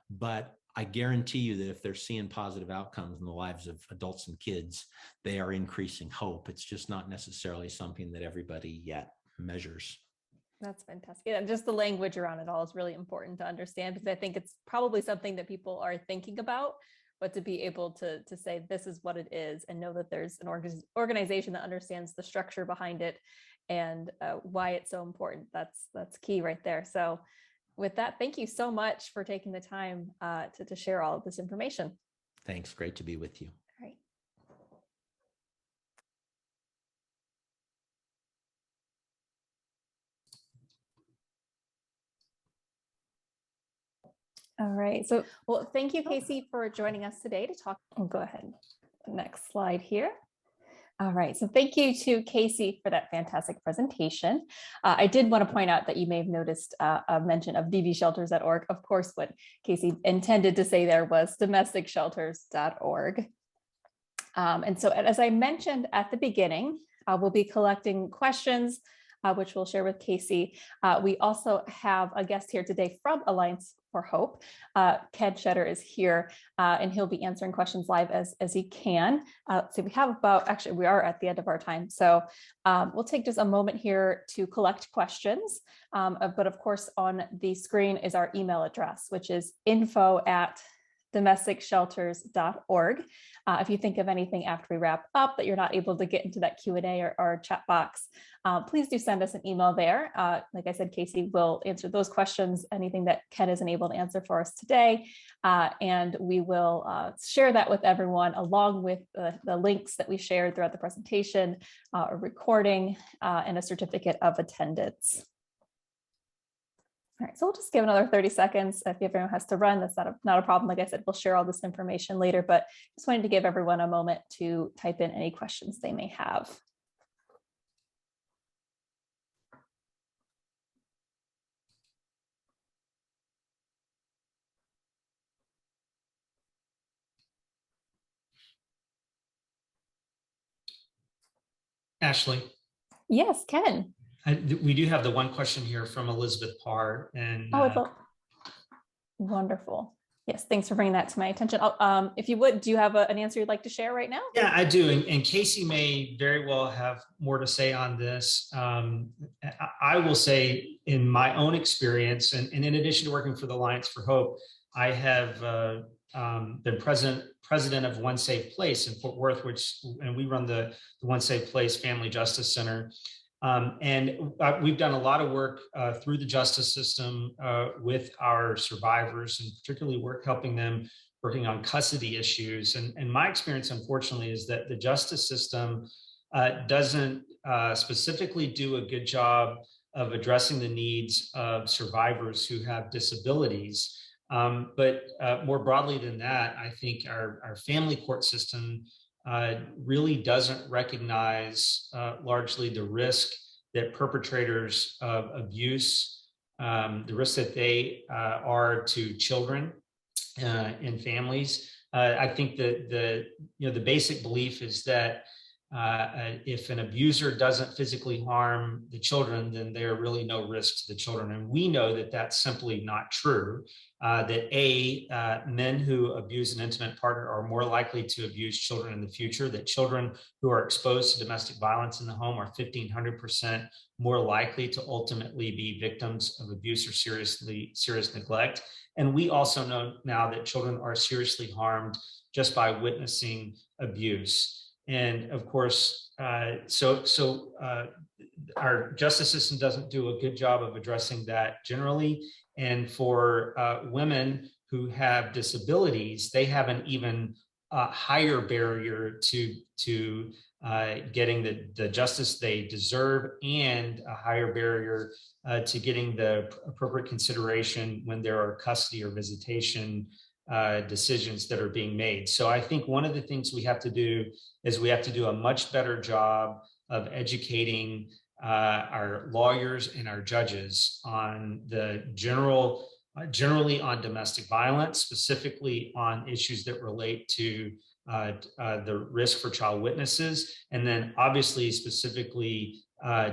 B: but I guarantee you that if they're seeing positive outcomes in the lives of adults and kids, they are increasing hope. It's just not necessarily something that everybody yet measures.
A: that's fantastic. Yeah, just the language around it all is really important to understand, because I think it's probably something that people are thinking about, but to be able to say this is what it is and know that there's an organization that understands the structure behind it and why it's so important. That's key right there. So with that, thank you so much for taking the time to share all of this information.
B: Thanks. Great to be with you.
A: All right. All right. So, well, thank you, Casey, for joining us today to talk. I'll go ahead. Next slide here. All right. So thank you to Casey for that fantastic presentation. I did want to point out that you may have noticed a mention of domesticshelters.org. Of course, what Casey intended to say there was domesticshelters.org. And so, as I mentioned at the beginning, we'll be collecting questions, which we'll share with Casey. We also have a guest here today from Alliance for Hope. Ken Shetter is here, and he'll be answering questions live as he can. So we have actually, we are at the end of our time. So we'll take just a moment here to collect questions. But of course, on the screen is our email address, which is info@domesticshelters.org. If you think of anything after we wrap up that you're not able to get into that Q&A or chat box, please do send us an email there. Like I said, Casey will answer those questions, anything that Ken isn't able to answer for us today. And we will share that with everyone, along with the links that we shared throughout the presentation, a recording, and a certificate of attendance. All right, so we'll just give another 30 seconds. If everyone has to run, that's not a problem. Like I said, we'll share all this information later, but just wanted to give everyone a moment to type in any questions they may have.
C: Ashley.
A: Yes, Ken.
C: We do have the one question here from Elizabeth Parr. And
A: wonderful. Yes, thanks for bringing that to my attention. If you would, do you have an answer you'd like to share right now?
C: Yeah, I do. And Casey may very well have more to say on this. I will say, in my own experience, and in addition to working for the Alliance for Hope, I have been president of One Safe Place in Fort Worth, and we run the One Safe Place Family Justice Center. And we've done a lot of work through the justice system with our survivors, and particularly helping them working on custody issues. And my experience, unfortunately, is that the justice system doesn't specifically do a good job of addressing the needs of survivors who have disabilities. But more broadly than that, I think our family court system really doesn't recognize largely the risk that perpetrators of abuse, the risk that they are to children and families. I think that the basic belief is that if an abuser doesn't physically harm the children, then there are really no risk to the children. And we know that that's simply not true. That men who abuse an intimate partner are more likely to abuse children in the future, that children who are exposed to domestic violence in the home are 1,500% more likely to ultimately be victims of abuse or serious neglect. And we also know now that children are seriously harmed just by witnessing abuse. And of course, our justice system doesn't do a good job of addressing that generally. And for women who have disabilities, they have an even higher barrier to getting the justice they deserve, and a higher barrier to getting the appropriate consideration when there are custody or visitation decisions that are being made. So I think one of the things we have to do is we have to do a much better job of educating our lawyers and our judges on the generally on domestic violence, specifically on issues that relate to the risk for child witnesses, and then obviously specifically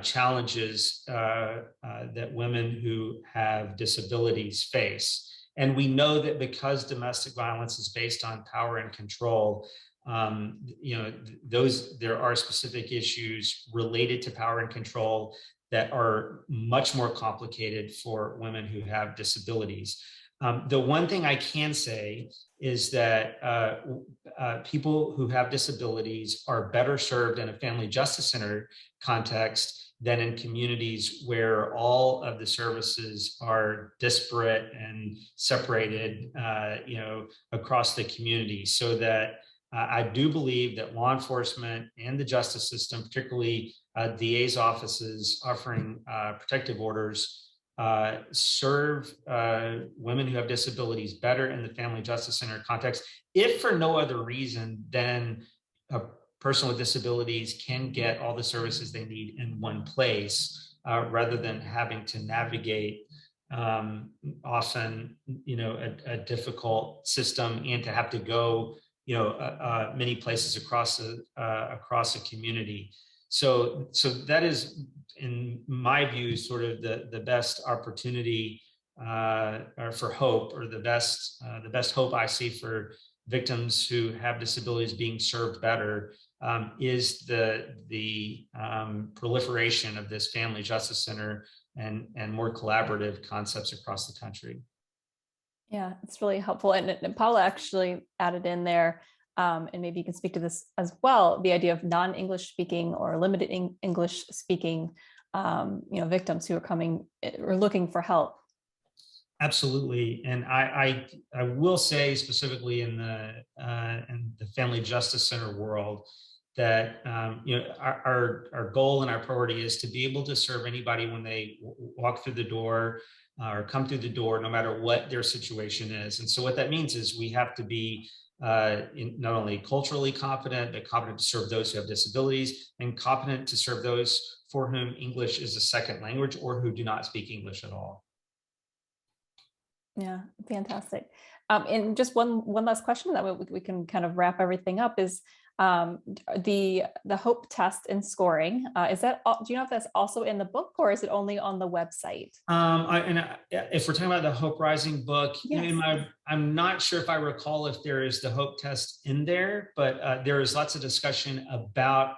C: challenges that women who have disabilities face. And we know that because domestic violence is based on power and control, there are specific issues related to power and control that are much more complicated for women who have disabilities. The one thing I can say is that people who have disabilities are better served in a family justice center context than in communities where all of the services are disparate and separated, across the community. So that I do believe that law enforcement and the justice system, particularly DA's offices offering protective orders, serve women who have disabilities better in the family justice center context, if for no other reason than a person with disabilities can get all the services they need in one place, rather than having to navigate often, a difficult system, and to have to go, many places across a community. So that is, in my view, sort of the best opportunity for hope, or the best hope I see for victims who have disabilities being served better, is the proliferation of this family justice center and more collaborative concepts across the country.
A: Yeah, it's really helpful. And Paula actually added in there, and maybe you can speak to this as well, the idea of non-English speaking or limited English speaking victims who are coming or looking for help.
C: Absolutely. And I will say specifically in the family justice center world that our goal and our priority is to be able to serve anybody when they walk through the door or come through the door, no matter what their situation is. And so what that means is we have to be not only culturally competent, but competent to serve those who have disabilities, and competent to serve those for whom English is a second language or who do not speak English at all.
A: Yeah, fantastic. And just one last question that we can kind of wrap everything up is the Hope test and scoring. Is that, do you know if that's also in the book, or is it only on the website?
C: If we're talking about the Hope Rising book,
A: yes.
C: I'm not sure if I recall if there is the Hope test in there, but there is lots of discussion about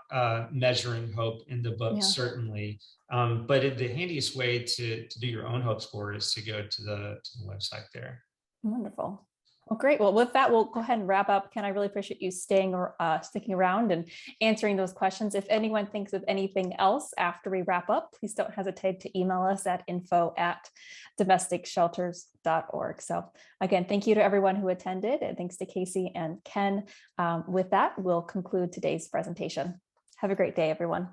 C: measuring hope in the book, certainly. But the handiest way to do your own Hope score is to go to the website there.
A: Wonderful. Well, great. Well, with that, we'll go ahead and wrap up. Ken, I really appreciate you sticking around and answering those questions. If anyone thinks of anything else after we wrap up, please don't hesitate to email us at info@domesticshelters.org. So again, thank you to everyone who attended, and thanks to Casey and Ken. With that, we'll conclude today's presentation. Have a great day, everyone.